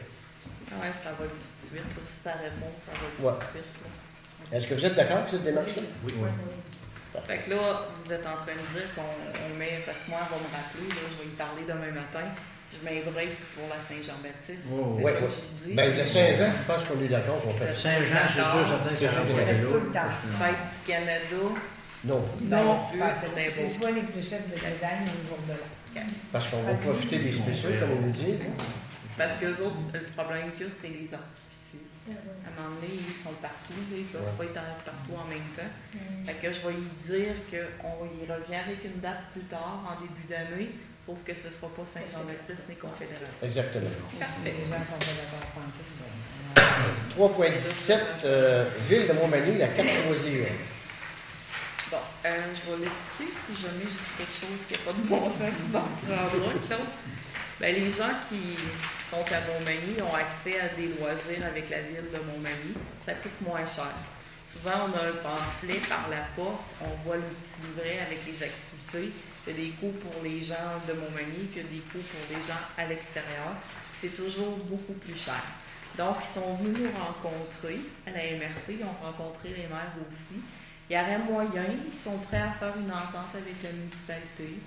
Oui, ça va être tout de suite. Là. Si ça répond, ça va être Ouais. tout de suite. Là. Est-ce que vous êtes d'accord avec cette démarche-là? Oui. Fait que là, vous êtes en train de dire qu'on met, parce que moi, elle va me rappeler, là, je vais y parler demain matin, je m'invite pour la Saint-Jean-Baptiste. Oh, c'est ouais, ça ouais. que j'ai dit. Bien, le Saint-Jean, je pense qu'on est d'accord qu'on fait ça. Saint-Jean, c'est sûr, certain que ça va être Tout le là. temps. Fête du Canada. Non, Non, plus, c'est soit les plus chefs de Bédagne ou le jour de l'an. parce qu'on va profiter des spéciaux, comme on nous dit. Parce qu'eux autres, le problème qu'il y a, c'est les artificiels. À un moment donné, ils sont partout, là, ils ne peuvent pas être partout en même temps. Fait que je vais lui dire qu'on y revient avec une date plus tard, en début d'année. Sauf que ce ne sera pas Saint-Jean-Baptiste ni Confédération. Exactement. Parfait. Les gens sont pas d'accord contre 3.17, Ville de Montmagny, la carte loisir. Bon, je vais l'expliquer si jamais je dis quelque chose qui n'a pas de bon sens du bon endroit, Claude. Ben, les gens qui sont à Montmagny ont accès à des loisirs avec la ville de Montmagny. Ça coûte moins cher. Souvent, on a un pamphlet par la poste, on voit le petit livret avec les activités. Il y a des coûts pour les gens de Montmagny, il y a des coûts pour les gens à l'extérieur. C'est toujours beaucoup plus cher. Donc, ils sont venus nous rencontrer à la MRC, ils ont rencontré les maires aussi. Il y aurait moyen, ils sont prêts à faire une entente avec la municipalité.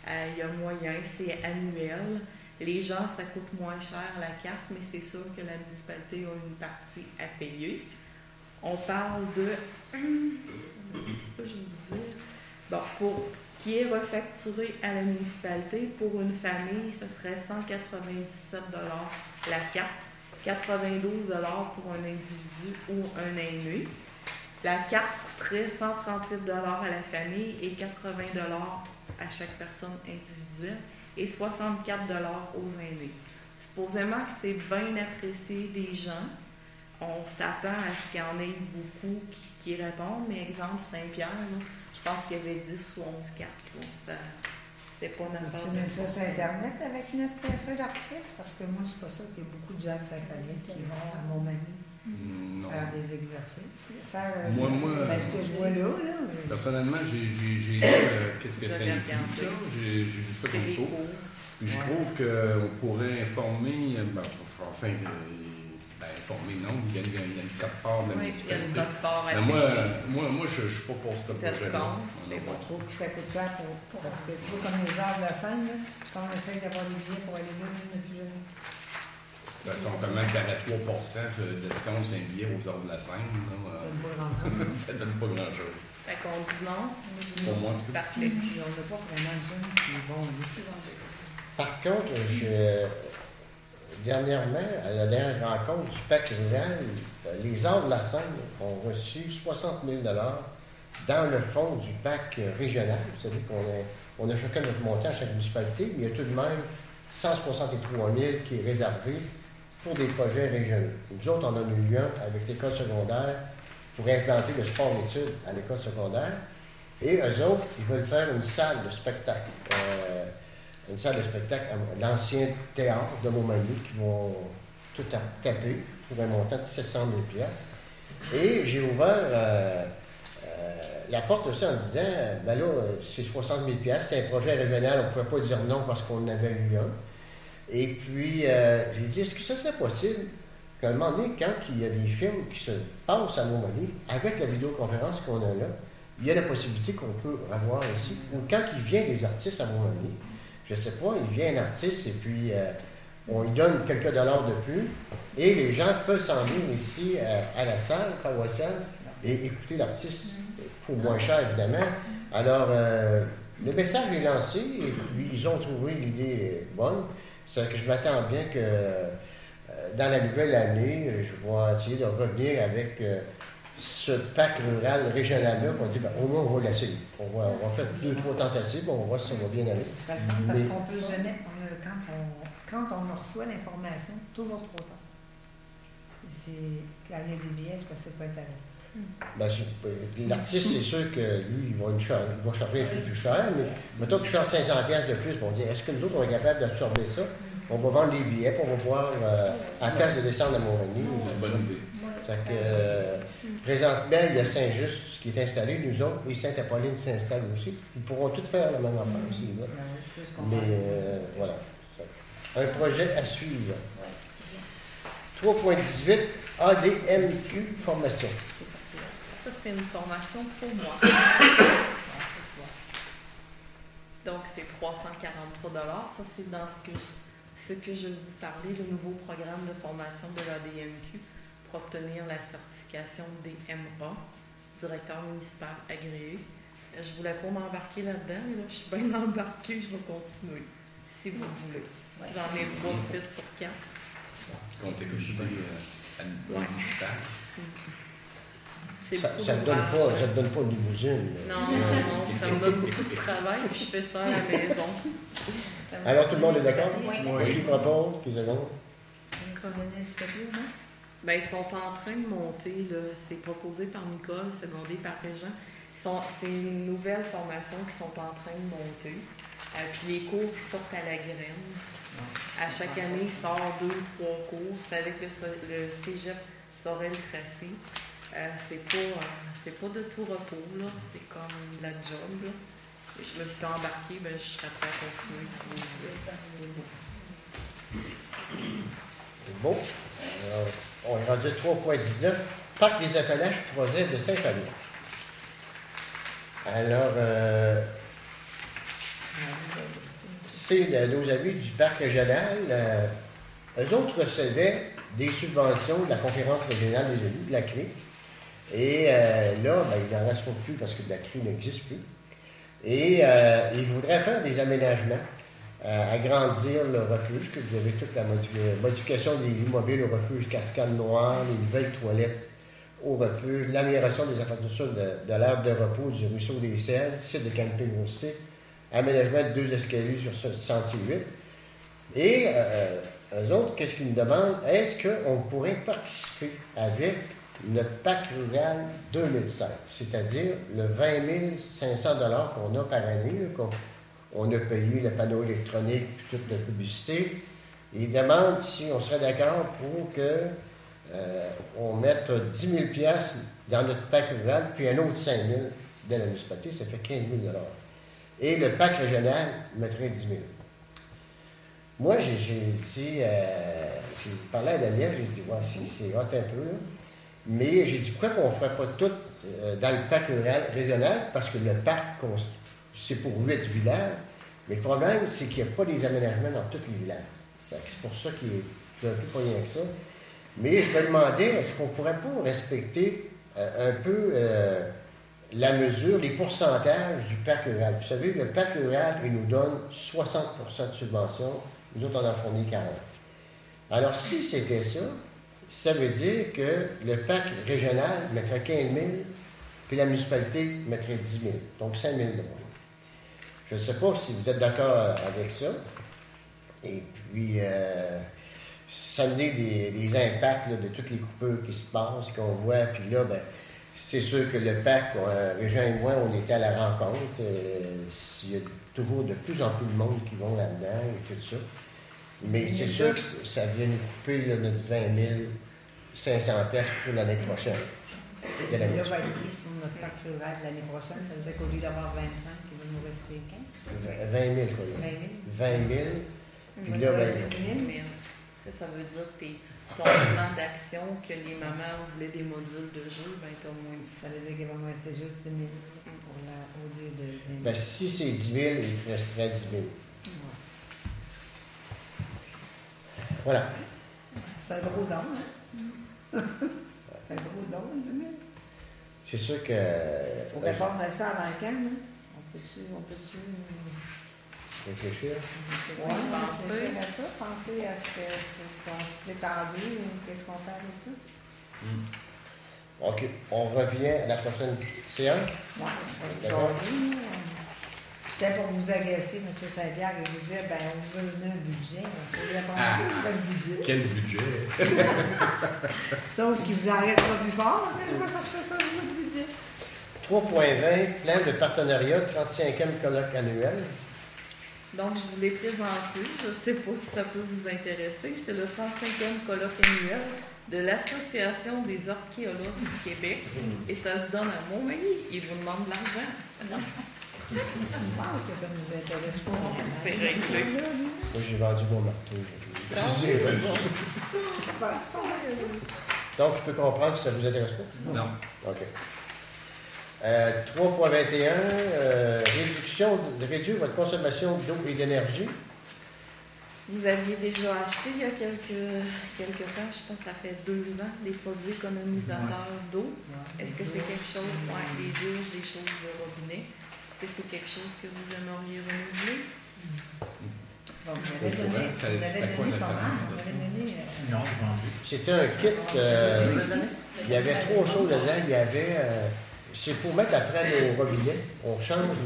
Il y a moyen, c'est annuel. Les gens, ça coûte moins cher la carte, mais c'est sûr que la municipalité a une partie à payer. On parle de, un petit peu, je vais vous dire, bon, qui est refacturé à la municipalité. Pour une famille, ce serait 197 $ la carte, 92 $ pour un individu ou un aîné. La carte coûterait 138 $ à la famille et 80 $ à chaque personne individuelle et 64 $ aux aînés. Supposément que c'est bien apprécié des gens. On s'attend à ce qu'il y en ait beaucoup qui répondent, mais exemple Saint-Pierre, je pense qu'il y avait 10 ou 11 cartes. C'est pas notre affaire. Tu mets ça sur Internet avec notre feu d'artifice? Parce que moi, je suis pas sûre qu'il y a beaucoup de gens de Saint-Palais qui vont à Montmagny faire des exercices. Moi, ce que je vois là. Personnellement, j'ai lu qu'est-ce que ça implique. J'ai vu ça comme ça. Puis je trouve qu'on pourrait informer, informer, non, il y a une quart-part de la municipalité. Moi, je ne suis pas pour ce projet-là. Je trouve que ça coûte cher parce que tu vois, comme les arts de la scène, quand on essaie d'avoir des billets pour aller là, on n'est plus jamais. Parce qu'on comment 43 % d'escompte sur un billet aux arts de la scène, ça donne pas grand-chose. Fait qu'on dit non. Pour moi, en tout cas. Parfait. Puis on n'a pas vraiment de jeunes qui vont aller. Par contre, dernièrement, à la dernière rencontre du PAC rural, les arts de la Seine ont reçu 60 000 $ dans le fonds du PAC régional. C'est-à-dire qu'on a chacun notre montant à chaque municipalité, mais il y a tout de même 163 000 qui est réservé pour des projets régionaux. Nous autres, on a eu un avec l'école secondaire pour implanter le sport d'études à l'école secondaire. Et eux autres, ils veulent faire une salle de spectacle. Une salle de spectacle à l'ancien théâtre de Montmagny qui vont tout taper pour un montant de 700 000 $. Et j'ai ouvert la porte aussi en disant, ben là, c'est 60 000 $, c'est un projet régional, on ne pouvait pas dire non parce qu'on avait eu un. Et puis, j'ai dit, est-ce que ça serait possible qu'à un moment donné, quand il y a des films qui se passent à Montmagny, avec la vidéoconférence qu'on a là, il y a la possibilité qu'on peut avoir ici, ou quand il vient des artistes à Montmagny, je ne sais pas, il vient un artiste et puis on lui donne quelques dollars de plus et les gens peuvent s'en venir ici à la salle paroissiale et écouter l'artiste pour moins cher évidemment. Alors, le message est lancé et puis ils ont trouvé l'idée bonne. C'est que je m'attends bien que dans la nouvelle année, je vais essayer de revenir avec ce PAC rural régional-là, on dit, ben, au moins, on va l'essayer. On va faire 2 fois tentatives, on va voir si ça va bien aller. Ça le fun parce qu'on peut jamais, quand on reçoit l'information, toujours trop tard. Quand il y a des billets, c'est parce que c'est pas intéressant. Ben, l'artiste, c'est sûr que lui, il va charger un peu plus cher, mais mettons que je charge 500 $ de plus, on dit, est-ce que nous autres, on est capable d'absorber ça? On va vendre les billets, puis on va pouvoir, à la place de descendre à Montmagny. C'est une bonne idée. Présentement, il y a Saint-Just qui est installé, nous autres, et Sainte-Apolline s'installe aussi. Ils pourront tous faire la même affaire aussi. Mais voilà. Un projet à suivre. 3.18, ADMQ formation. Ça, c'est une formation pour moi. Donc, c'est 343 $. Ça, c'est dans ce que je vais vous parlais, le nouveau programme de formation de l'ADMQ pour obtenir la certification DMA, directeur municipal agréé. Je ne voulais pas m'embarquer là-dedans, mais là, je suis bien embarquée, je vais continuer, si vous voulez. J'en ai 3 de sur 4. On t'écoute à une municipale. Ça ne donne pas une limousine. Non, ça me donne beaucoup de travail, puis je fais ça à la maison. Alors, tout le monde est d'accord? Oui. Qui propose? Qui seconde? Colonel Spédieu, non? Ben, ils sont en train de monter, là. C'est proposé par Nicole, secondé par Régent. C'est une nouvelle formation qui sont en train de monter. Puis les cours qui sortent à la graine. À chaque année, il sort 2 ou 3 cours. C'est avec le cégep Sorel-Tracy. C'est pas de tout repos, là. C'est comme de la job, là. Et je me suis embarquée, ben, je serais prête à continuer si vous voulez. C'est bon. Alors, on est rendu à 3.19. Parc des Appalaches, 3e de Saint-Palais. Alors, c'est nos amis du parc régional. Eux autres recevaient des subventions de la conférence régionale des élus, de la CRI. Et là, ben, il n'en restera plus parce que la CRI n'existe plus. Et ils voudraient faire des aménagements, agrandir le refuge, que vous avez toute la modification des lits mobiles au refuge Cascade Noire, les nouvelles toilettes au refuge, l'amélioration des infrastructures de l'aire de repos du ruisseau des Selles, site de camping rustique, aménagement de 2 escaliers sur ce sentier 8. Et eux autres, qu'est-ce qu'ils nous demandent? Est-ce qu'on pourrait participer avec notre PAC rural 2016, c'est-à-dire le 20 500 $ qu'on a par année, là, qu'on a payé le panneau électronique et toute la publicité. Ils demandent si on serait d'accord pour que on mette 10 000 $ dans notre PAC rural, puis un autre 5 000 de la municipalité, ça fait 15 000 $. Et le PAC régional mettrait 10 000. Moi, j'ai dit, j'ai parlé à Daniel, j'ai dit, ouais, c'est hot un peu, là. Mais j'ai dit, pourquoi on ne ferait pas tout dans le parc régional? Parce que le parc, c'est pour 8 villages. Mais le problème, c'est qu'il n'y a pas des aménagements dans tous les villages. C'est pour ça qu'il est un peu pas rien que ça. Mais je me demandais, est-ce qu'on ne pourrait pas respecter un peu la mesure, les pourcentages du parc rural? Vous savez, le parc rural, il nous donne 60 % de subvention. Nous autres, on en fournit 40. Alors, si c'était ça, ça veut dire que le parc régional mettrait 15 000, puis la municipalité mettrait 10 000, donc 5 000 $. Je ne sais pas si vous êtes d'accord avec ça. Et puis, ça me dit des impacts là, de toutes les coupures qui se passent, qu'on voit. Puis là, ben, c'est sûr que le parc, Régent et moi, on était à la rencontre. Il y a toujours de plus en plus de monde qui vont là-dedans et tout ça. Mais c'est sûr que ça vient nous couper là, notre 20 500 $ pour l'année prochaine. Et là, va être sur notre parc rural l'année prochaine. Ça veut dire qu'au lieu d'avoir 25, il va nous rester 15. 20 000, quoi. 20 000. Puis là, Mais ça veut dire que ton plan d'action, que les mamans voulaient des modules de jeu, ben t'as moins de ça. Ça veut dire qu'il va nous rester juste 10 000 au lieu de 20 000. Ben, si c'est 10 000, il te resterait 10 000. Voilà. C'est un gros don, hein? C'est un gros don, 10 000. C'est sûr que... Pour répondre à ça avant quand, hein? On peut-tu réfléchir? Oui, réfléchir à ça, penser à ce qu'on se détendait ou qu'est-ce qu'on fait avec ça? OK. On revient à la prochaine séance? Oui, on va se jaser. C'était pour vous agacer, M. Saint-Pierre, et vous dire, ben, on vous a donné un budget. C'est le budget. Quel budget? Sauf qu'il vous en reste pas plus fort, c'est je vais chercher ça, le budget. 3.20, plan de partenariat, 35e colloque annuel. Donc, je vous l'ai présenté. Je ne sais pas si ça peut vous intéresser. C'est le 35e colloque annuel de l'Association des archéologues du Québec. Et ça se donne à Montmagny. Ils vous demandent de l'argent. Je pense que ça ne nous intéresse pas. C'est réglé. Moi, j'ai vendu mon marteau. Donc, je peux comprendre que ça ne vous intéresse pas? Non. OK. 3.21, réduire votre consommation d'eau et d'énergie. Vous aviez déjà acheté il y a quelques temps, je pense que ça fait 2 ans, des produits économisateurs d'eau. Est-ce que c'est quelque chose, les douches, des choses de robinet, est-ce que c'est quelque chose que vous aimeriez renouveler? Bon, j'avais donné pas mal. Non, vendu. C'était un kit, il y avait 3 choses dedans. Il y avait, c'est pour mettre après nos robinets. On change,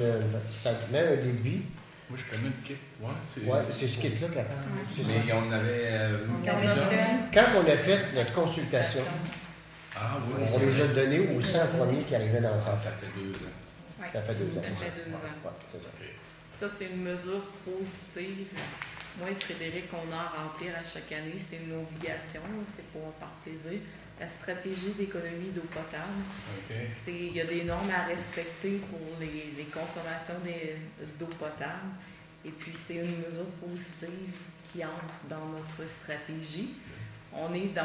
ça met un débit. Moi, je connais le kit. Ouais, c'est ce kit-là qu'elle parle. C'est ça. Mais on avait. Quand on a fait notre consultation, Ah oui. on les a donnés aux 100 premiers qui arrivaient dans le Ça centre. fait 2 ans. Ouais. Ça fait 2 ans. Ça fait 2 ans. Ouais, c'est ça. Ça, c'est une mesure positive. Moi et Frédéric, on a à remplir à chaque année. C'est une obligation, c'est pour par plaisir. La stratégie d'économie d'eau potable. OK. Il y a des normes à respecter pour les consommations d'eau potable. Et puis, c'est une mesure positive qui entre dans notre stratégie. On est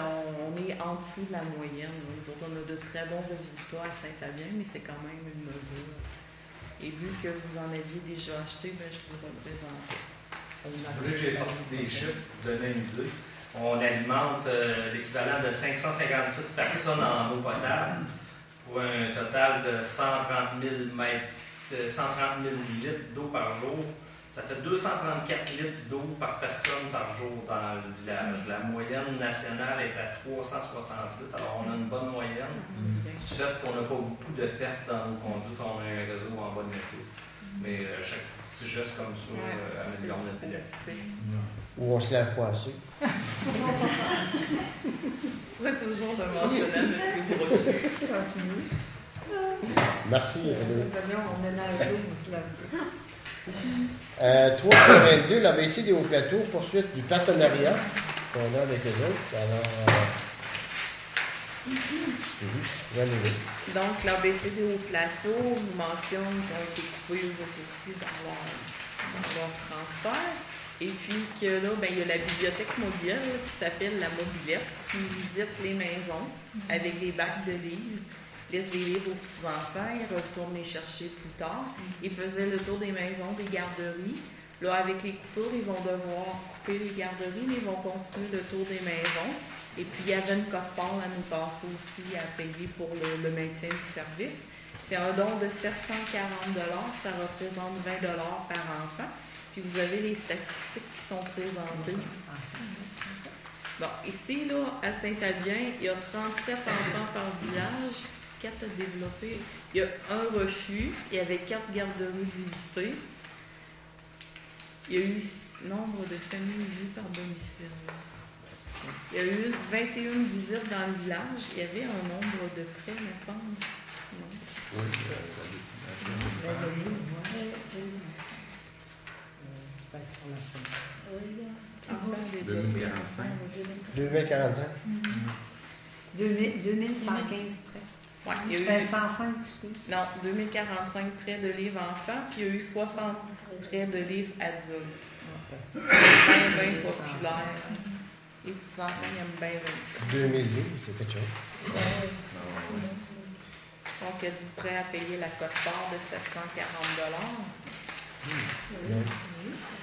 en dessous de la moyenne. Nous autres, on a de très bons résultats à Saint-Fabien, mais c'est quand même une mesure. Et vu que vous en aviez déjà acheté, ben, je vous le présente. Là, j'ai sorti des chiffres pour donner une idée. On alimente l'équivalent de 556 personnes en eau potable pour un total de 130 000 litres d'eau par jour. Ça fait 234 litres d'eau par personne par jour dans le village. La moyenne nationale est à 360 litres. Alors, on a une bonne moyenne. Du fait qu'on n'a pas beaucoup de pertes dans nos conduites, on a un réseau en bonne état. Mais chaque petit geste comme ça améliore notre vie. Ou on se lève pas assez. Je pourrais toujours le mentionner à M. Brochet. Continue. Merci. On ménage l'eau, on se lave. 3.22, l'ABC des Hauts-Plateaux, poursuite du partenariat qu'on a avec les autres. Alors, Donc, l'ABC des Hauts-Plateaux nous mentionne qu'ils ont été coupés aux autres aussi dans leur transfert. Et puis que là, ben, il y a la bibliothèque mobilière qui s'appelle la Mobilette, qui visite les maisons avec des bacs de livres, laisse des livres aux petits-enfants, ils retournent les chercher plus tard. Ils faisaient le tour des maisons, des garderies. Là, avec les coupures, ils vont devoir couper les garderies, mais ils vont continuer le tour des maisons. Et puis, il y avait une cote-part à nous passer aussi à payer pour le maintien du service. C'est un don de 740 $, ça représente 20 $ par enfant. Puis, vous avez les statistiques qui sont présentées. Bon, ici, là, à Saint-Fabien, il y a 37 enfants par village. 4 à développer. Il y a un refus. Il y avait 4 garderies visitées. Il y a eu nombre de familles vues par domicile. Il y a eu 21 visites dans le village. Il y avait un nombre de prêts, me semble. Non. Oui, Oui, 2045. 2045. 2115 prêts. Ouais, il y a eu 105, excuse. non, 2045 prêts de livres enfants, puis il y a eu 60 prêts de livres adultes. C'est bien populaire. Les petits-enfants, ils aiment bien ça. 2002, c'est quelque chose. Donc, êtes-vous prêt à payer la cote-part de 740 $?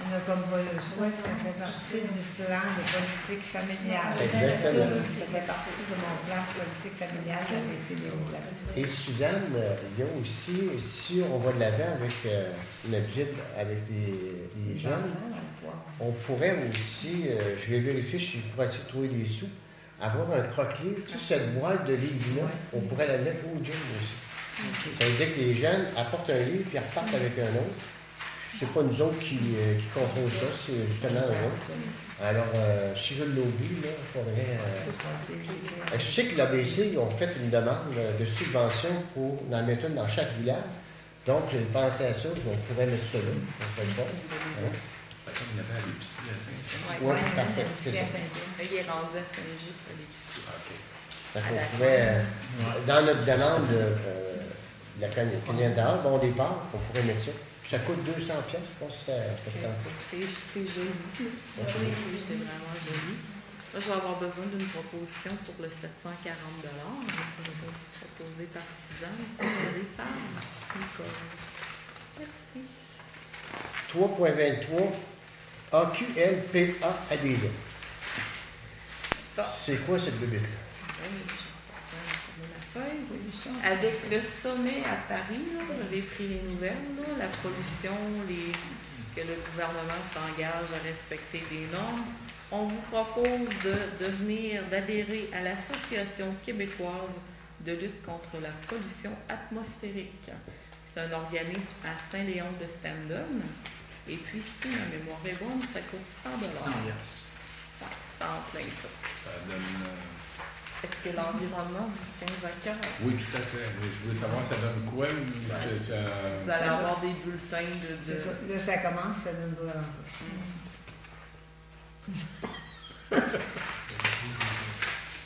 On a comme pas le choix, ça fait partie du plan de politique familiale. Exactement. Ça fait partie de mon plan de politique familiale de l'ABC des Hauts-Plateaux. Et Suzanne, il y a aussi, si on va de l'avant avec notre guide, avec les jeunes, on pourrait aussi, je vais vérifier si je pourrais trouver des sous, avoir un croquis, toute cette boîte de livres-là, on pourrait la mettre au gym aussi. Ça veut dire que les jeunes apportent un livre puis repartent avec un autre. C'est pas nous autres qui contrôlons ça, c'est justement eux autres. Alors, si je l'oublie, il faudrait... je sais que l'ABC, ils ont fait une demande de subvention pour en mettre une dans chaque village. Donc, j'ai pensé à ça, on pourrait mettre ça là. On fait bon. C'est comme il y avait à l'épicerie à Saint-Jean. Oui, parfait, c'est ça. Il est rendu à Saint-Just à l'épicerie. OK. Fait qu'on pourrait, dans notre demande de la clientèle, bon départ, on pourrait mettre ça. Ça coûte 200$, je pense que c'est joli. Oui, c'est vraiment joli. Moi, je vais avoir besoin d'une proposition pour le 740$. Proposée par Suzanne, c'est par Nicole. Merci. 3.23 AQLPA adhésion. C'est quoi cette bébête-là? Avec le sommet à Paris, là, vous avez pris les nouvelles, là, la pollution, que le gouvernement s'engage à respecter des normes. On vous propose d'adhérer à l'Association québécoise de lutte contre la pollution atmosphérique. C'est un organisme à Saint-Léon de Stendon. Et puis, si ma mémoire est bonne, ça coûte 100 100 yes. C'est en plein ça. Ça donne. Est-ce que l'environnement vous tient à cœur? Oui, tout à fait. Mais je voulais savoir, ça donne quoi? Vous allez avoir des bulletins de... C'est ça. Là, ça commence, ça donne pas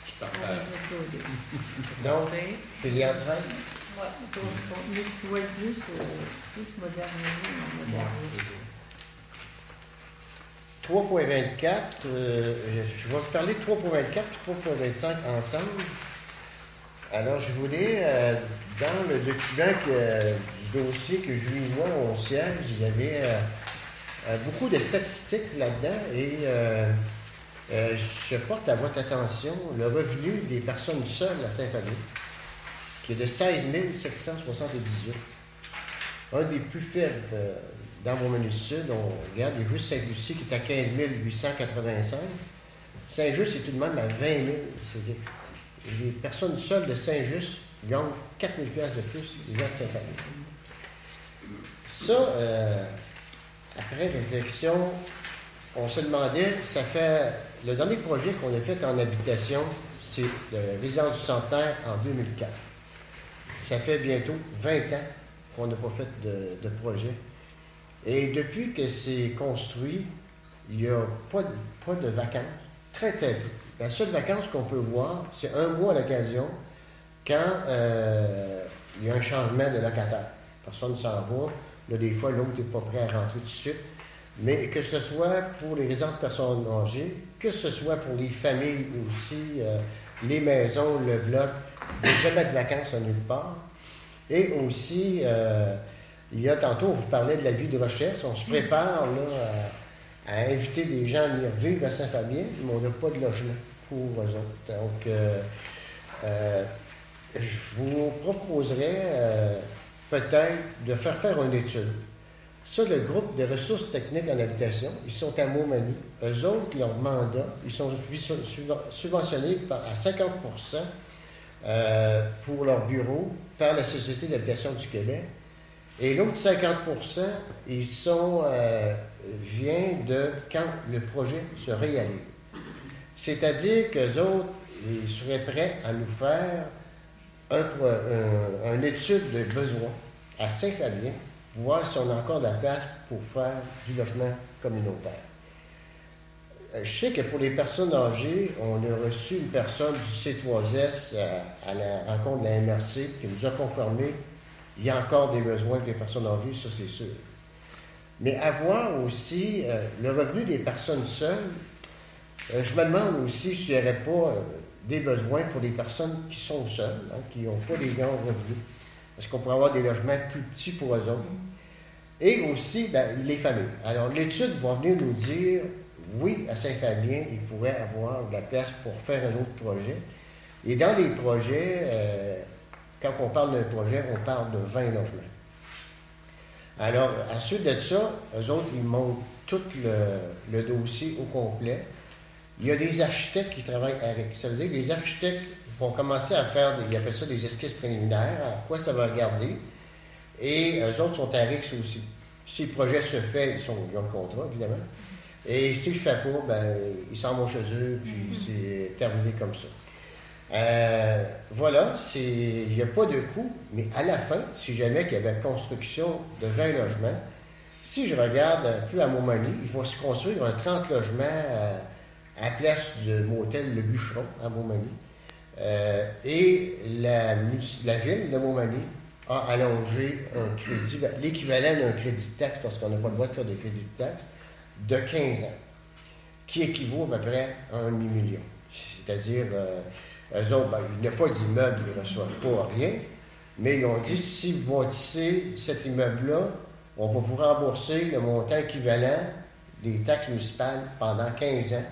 Je partage. Donc, filière 13. Oui, mais tu vois plus modernisé, non modernisé. 3.24, je vais vous parler de 3.24 et 3.25 ensemble. Alors, je voulais, dans le document du dossier que Julie et moi, on siège, il y avait beaucoup de statistiques là-dedans et je porte à votre attention le revenu des personnes seules à Saint-Fabien, qui est de 16 778. Un des plus faibles dans mon menu sud. On regarde, il y a juste Saint-Lucie qui est à 15 885. Saint-Just est tout de même à 20 000. C'est-à-dire les personnes seules de Saint-Just gagnent 4 000 $ de plus qu'ils gagnent Saint-Fabien. Ça, après réflexion, on se demandait, ça fait le dernier projet qu'on a fait en habitation, c'est le résidence du Centenaire en 2004. Ça fait bientôt 20 ans qu'on n'a pas fait de projet. Et depuis que c'est construit, il n'y a pas de vacances, très peu. La seule vacance qu'on peut voir, c'est un mois à l'occasion, quand il y a un changement de locataire. Personne ne s'en va. Là, des fois, l'autre n'est pas prêt à rentrer tout de suite. Mais que ce soit pour les résidences de personnes âgées, que ce soit pour les familles aussi, les maisons, le bloc, il n'y a jamais de vacances à nulle part. Et aussi, il y a tantôt, on vous parlait de la vie de recherche. On se prépare là, à inviter des gens à venir vivre à Saint-Fabien, mais on n'a pas de logement pour eux autres. Donc, je vous proposerais peut-être de faire une étude. Ça, le groupe de ressources techniques en habitation, ils sont à Montmagny. Eux autres, leur mandat, ils sont subventionnés à 50 pour leur bureau par la Société d'habitation du Québec. Et l'autre 50 ils sont vient de quand le projet se réalise. C'est-à-dire qu'eux autres, ils seraient prêts à nous faire une étude de besoin à Saint-Fabien, voir si on a encore de la place pour faire du logement communautaire. Je sais que pour les personnes âgées, on a reçu une personne du C3S à la rencontre de la MRC qui nous a confirmé qu'il y a encore des besoins pour les personnes âgées, ça c'est sûr. Mais avoir aussi le revenu des personnes seules, je me demande aussi s'il n'y aurait pas des besoins pour les personnes qui sont seules, hein, qui n'ont pas des grands revenus. Parce qu'on pourrait avoir des logements plus petits pour eux autres. Et aussi, les familles. Alors, l'étude va venir nous dire, oui, à Saint-Fabien, il pourrait avoir de la place pour faire un autre projet. Et dans les projets, quand on parle d'un projet, on parle de 20 logements. Alors, à suite de ça, eux autres, ils montent tout le dossier au complet. Il y a des architectes qui travaillent avec. Ça veut dire que les architectes vont commencer à faire, ils appellent ça des esquisses préliminaires, à quoi ça va regarder. Et eux autres sont à risque aussi. Si le projet se fait, ils ont le contrat, évidemment. Et si je ne fais pas, ils s'en vont chez eux, puis c'est terminé comme ça. Voilà, il n'y a pas de coût, mais à la fin, si jamais il y avait construction de 20 logements, si je regarde un peu à Montmagny, il va se construire un 30 logements à la place du motel Le Bûcheron à Montmagny. Et la ville de Montmagny a allongé un crédit, l'équivalent d'un crédit de taxe, parce qu'on n'a pas le droit de faire des crédits de taxe, de 15 ans, qui équivaut à peu près à 1,5 million. C'est-à-dire, eux autres, il n'y a pas d'immeuble, ils ne reçoivent pas rien, mais ils ont dit, si vous bâtissez cet immeuble-là, on va vous rembourser le montant équivalent des taxes municipales pendant 15 ans.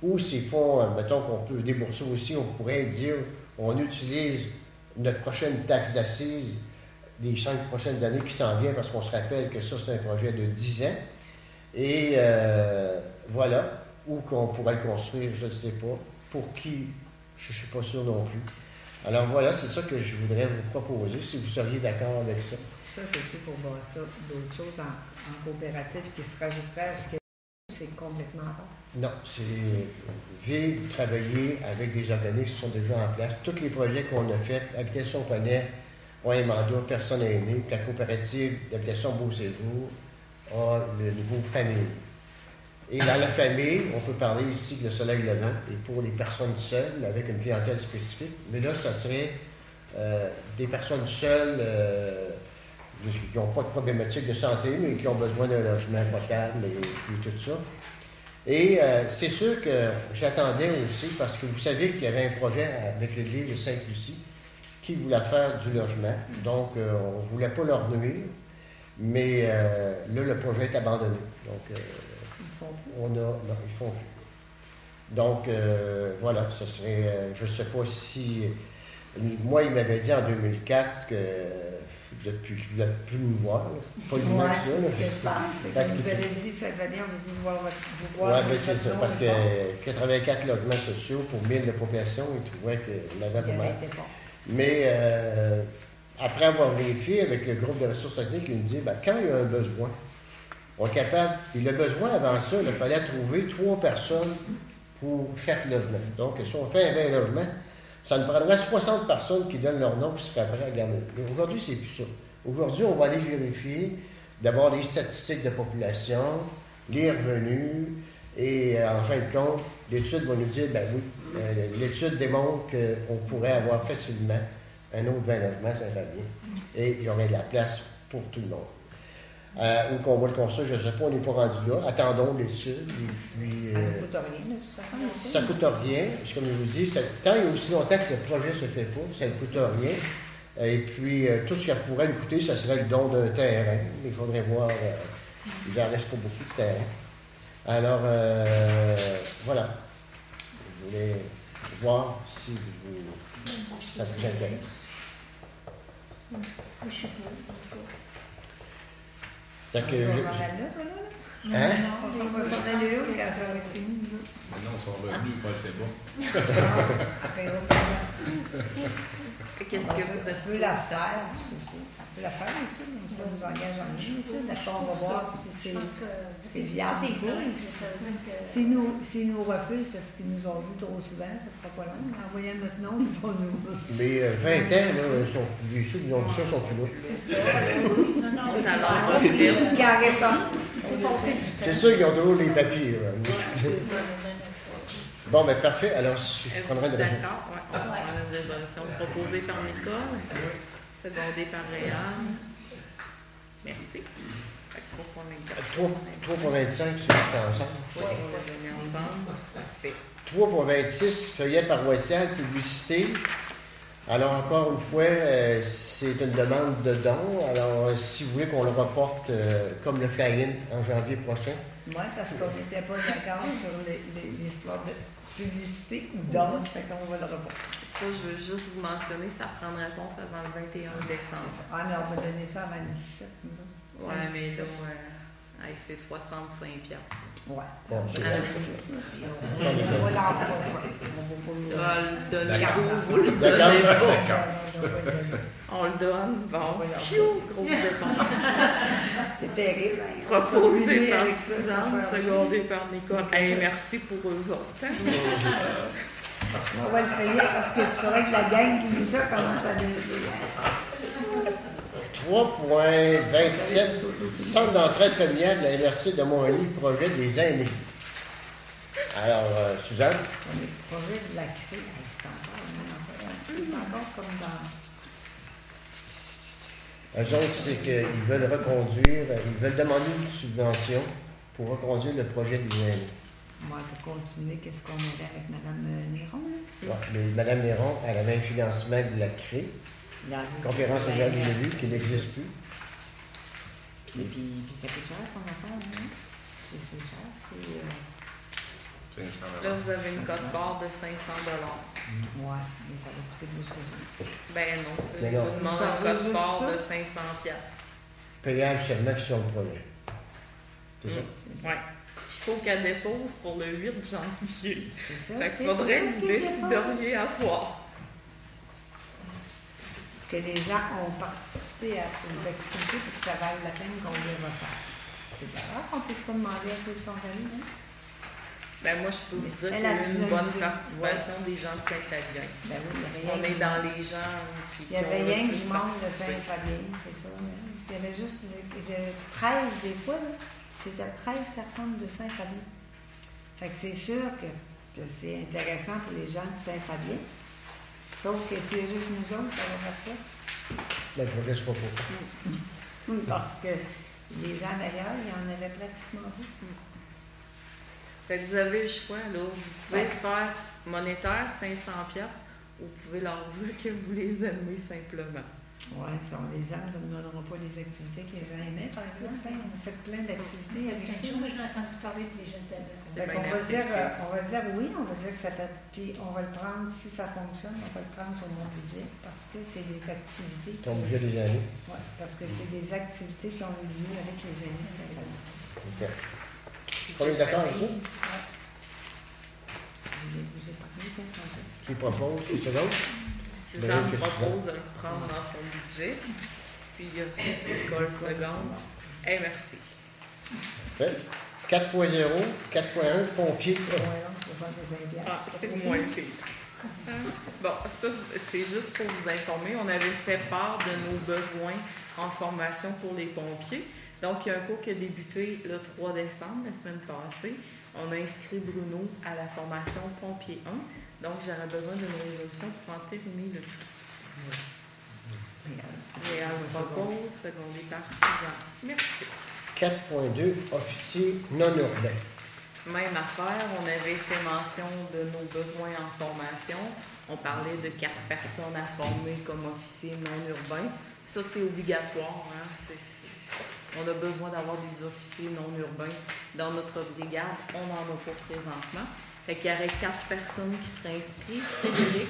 Ou s'ils font, mettons qu'on peut débourser aussi, on pourrait dire, on utilise notre prochaine taxe d'assises des 5 prochaines années qui s'en vient, parce qu'on se rappelle que ça, c'est un projet de 10 ans. Et voilà, ou qu'on pourrait le construire, je ne sais pas. Pour qui, je ne suis pas sûr non plus. Alors voilà, c'est ça que je voudrais vous proposer, si vous seriez d'accord avec ça. Ça, c'est-tu pour voir ça, d'autres choses en coopérative qui se rajouteraient à ce que c'est complètement à part? Non, c'est vivre, travailler avec des organismes qui sont déjà en place. Tous les projets qu'on a faits, Habitation Poney, Point Mandat, Personnes aînées, puis la coopérative d'habitation Beau Séjour a le niveau famille. Et dans la famille, on peut parler ici de le soleil levant, et pour les personnes seules, avec une clientèle spécifique. Mais là, ça serait des personnes seules qui n'ont pas de problématique de santé, mais qui ont besoin d'un logement potable et tout ça. Et c'est sûr que j'attendais aussi, parce que vous savez qu'il y avait un projet avec l'Église de Sainte-Lucie qui voulait faire du logement. Donc, on ne voulait pas leur nuire, mais là, le projet est abandonné. Donc, ils font plus. Donc, voilà, ce serait, je ne sais pas si... Moi, il m'avait dit en 2004 que depuis que je ne voulais plus me voir, pas le moins que ça. C'est ce que je pense. Parce que vous que- avez dit cette année, on veut vous voir. Oui, mais c'est ça, parce que 84 logements sociaux pour 1000 de population, ils trouvaient qu'il avait pas mal. Mais après avoir vérifié avec le groupe de ressources techniques, ils nous disent, quand il y a un besoin, on est capable. Puis le besoin, avant ça, il fallait trouver 3 personnes pour chaque logement. Donc, si on fait un 20 logements, ça nous prendrait 60 personnes qui donnent leur nom qui seraient prêts à garder. Mais aujourd'hui, c'est plus ça. Aujourd'hui, on va aller vérifier d'abord les statistiques de population, les revenus, et en fin de compte, l'étude va nous dire, oui, l'étude démontre qu'on pourrait avoir facilement un autre 20 logements, ça va bien. Et il y aurait de la place pour tout le monde. Ou qu'on va le construire, je ne sais pas, on n'est pas rendu là. Attendons l'étude. Et puis, Ça ne coûte rien, de toute façon. ça ne coûte rien. Comme je vous dis, tant et aussi longtemps que le projet ne se fait pas, ça ne coûte rien. Et puis, tout ce qui pourrait nous coûter, ça serait le don d'un terrain. Il faudrait voir, il n'en reste pas beaucoup de terrain. Alors, voilà. Je voulais voir si ça vous intéresse. Je sais pas. C'est que On je- va s'en aller là, toi, là? Hein? On s'en va s'en aller là, quand ça va être fini, nous autres. Maintenant, ils sont revenus, ils passaient pas. Après, on va Qu'est-ce que vous êtes peut la faire, c'est ça. On peut la faire, l'étude, comme ça, on nous engage en une étude. Après, on va voir si Je pense que c'est viable tout est ou pas. plein, ça veut dire que... S'ils nous refusent parce qu'ils nous ont vus trop souvent, ça sera pas long. Envoyez notre nom, ils vont nous... Mais 20 ans, là, ceux qui ont dit ça sont plus là. C'est ça. Non, non, Alors, Qui en reste un. c'est passé du temps. C'est sûr qu'ils ont toujours les papiers. Là. C'est ça, on donne ça. Bon, mais parfait. Alors, je prendrai une résolution. D'accord, ouais. On prend une résolution proposée par Nicole, secondée par Réal. Merci. Fait que 3.24. 3.25, tu fais ensemble. Oui, on les a mis ensemble. Parfait. 3.26, feuillet paroissial, publicité. Alors, encore une fois, c'est une demande de don. Alors, si vous voulez qu'on le reporte comme le fly-in en janvier prochain. Moi, parce qu'on n'était pas d'accord sur l'histoire de publicité ou don, fait qu'on va le reporter. Ça, je veux juste vous mentionner, ça prend une réponse avant le 21 décembre. Ah, mais on va donner ça avant le 17, nous autres. Ouais, mais là, c'est 65 piastres. Ouais. Bon, c'est Ah, On va l'en prochain. On va le donner D'accord. ou vous le D'accord. donnez pas. D'accord. On le donne, bon, Voilà. pfiou, grosse dépense. C'est terrible. Hein? Proposé par avec ça, cette Suzanne, affaire-là. secondé par Nicole. Hey, merci pour eux autres. Hein? On va le faire parce que tu saurais que la gang qui dit ça commence à baisser. 3.27, centre d'entraide familiale de la MRC de Montréal, projet des aînés. Alors, Suzanne? On est projet de la crue. C'est encore comme dans... Eux autres, c'est qu'ils veulent reconduire, ils veulent demander une subvention pour reconduire le projet des aînés. Moi, pour continuer, qu'est-ce qu'on avait avec Mme Néron? Là? Ouais, mais Mme Néron, elle avait un financement de la CRE, Conférence régionale des élus, qui n'existe plus. Puis ça coûte cher, ton affaire, non? C'est cher, c'est... 500 Là, vous avez une cote-part de 500 $. Ouais, mais ça va coûter plus que ça. Ben non, c'est Mais non. vous demande Ça une veut juste cote-part ça? de 500 piastres. Payable seulement sur le projet. C'est ça? Ouais. Il faut qu'elle dépose pour le 8 janvier. C'est ça. Fait qu'il faudrait que vous décideriez à soir. que les gens ont participé aux activités pour que ça vaille la peine qu'on les refasse. C'est rare qu'on puisse pas demander à ceux qui sont allés, hein? Ben moi, je peux vous dire qu'il y Elle a a eu dû une bonne le dire. participation des gens de Saint-Fabien. Ben oui, On est dans les gens qui il y avait ont rien le que plus du monde de participé. Saint-Fabien, c'est ça. Hein? Il y avait juste 13 des fois, là. C'était 13 personnes de Saint-Fabien. Fait que c'est sûr que c'est intéressant pour les gens de Saint-Fabien. Sauf que c'est juste nous autres qui avons fait ça. Le projet ne se fera pas. Parce que les gens d'ailleurs, il y en avait pratiquement pas. Fait que vous avez le choix, là. Vous pouvez faire monétaire, 500 pièces, ou vous pouvez leur dire que vous les aimez simplement. Oui, si on les aime, ça ne nous donnera pas les activités que les gens aimaient, par exemple. On a fait plein d'activités Il y a avec plein de ça. choses. Moi, je l'ai entendu parler pour les jeunes d'adultes. C'est Fait bien qu'on va dire, apprécié. oui, on va dire que ça fait, puis on va le prendre, si ça fonctionne, on va le prendre sur mon budget, parce que c'est des activités. Ton budget des années. Oui, parce que c'est des activités qui ont eu lieu avec les aînés de Saint-Fabien. OK. On est d'accord avec ça? Ouais. Je vous ai parlé, Saint-Fabien. Qui propose? Qui se lance? Suzanne propose de le prendre dans son budget. Puis il y a aussi l'école seconde. Eh, merci. Parfait. 4.0, 4.1, pompier. Ah, c'est moins pire. Bon, ça, c'est juste pour vous informer. On avait fait part de nos besoins en formation pour les pompiers. Donc, il y a un cours qui a débuté le 3 décembre, la semaine passée. On a inscrit Bruno à la formation pompier 1. Donc, j'aurais besoin d'une résolution pour en terminer le tout. Réal propose, secondé par Suzanne. Merci. 4.2, officier non urbain. Même affaire, on avait fait mention de nos besoins en formation. On parlait de 4 personnes à former comme officiers non urbains. Ça, c'est obligatoire. Hein? On a besoin d'avoir des officiers non urbains dans notre brigade. On n'en a pas présentement. Fait qu'il y aurait 4 personnes qui seraient inscrites. Frédéric,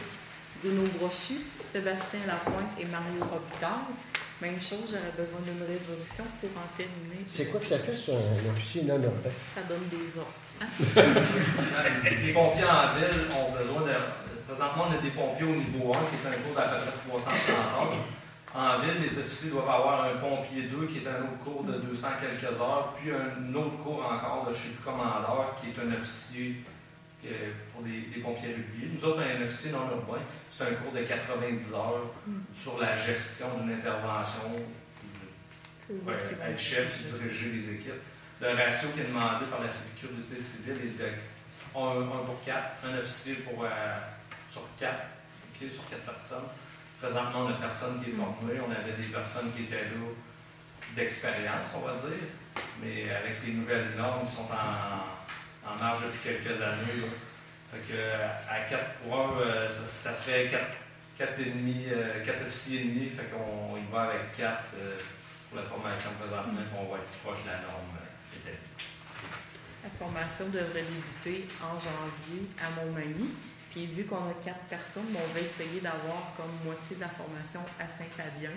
Bruno Brochu, Sébastien Lapointe et Mario Robitaille. Même chose, j'aurais besoin d'une résolution pour en terminer. C'est quoi que ça fait sur un officier non urbain? Ça donne des ordres. Hein? Les pompiers en ville ont besoin de... Présentement, on a des pompiers au niveau 1, qui est un cours d'à peu près 330 heures. En ville, les officiers doivent avoir un pompier 2, qui est un autre cours de 200 quelques heures, puis un autre cours encore de, je ne sais plus, commandeur, qui est un officier pour des pompiers réguliers. Nous autres, un officier non urbain, c'est un cours de 90 heures sur la gestion d'une intervention, être chef, diriger les équipes. Le ratio qui est demandé par la sécurité civile est de 1 pour 4, un officier sur 4, sur 4 personnes. Présentement, on a personne qui est formé, on avait des personnes qui étaient là d'expérience, on va dire, mais avec les nouvelles normes, ils sont en marge depuis quelques années. Là. Fait que, à 4 pour 1, ça fait 4 officiers et demi, fait qu'on y va avec 4 pour la formation présentement, puis on va être proche de la norme établie. La formation devrait débuter en janvier à Montmagny. Puis vu qu'on a 4 personnes, on va essayer d'avoir comme moitié de la formation à Saint-Fabien,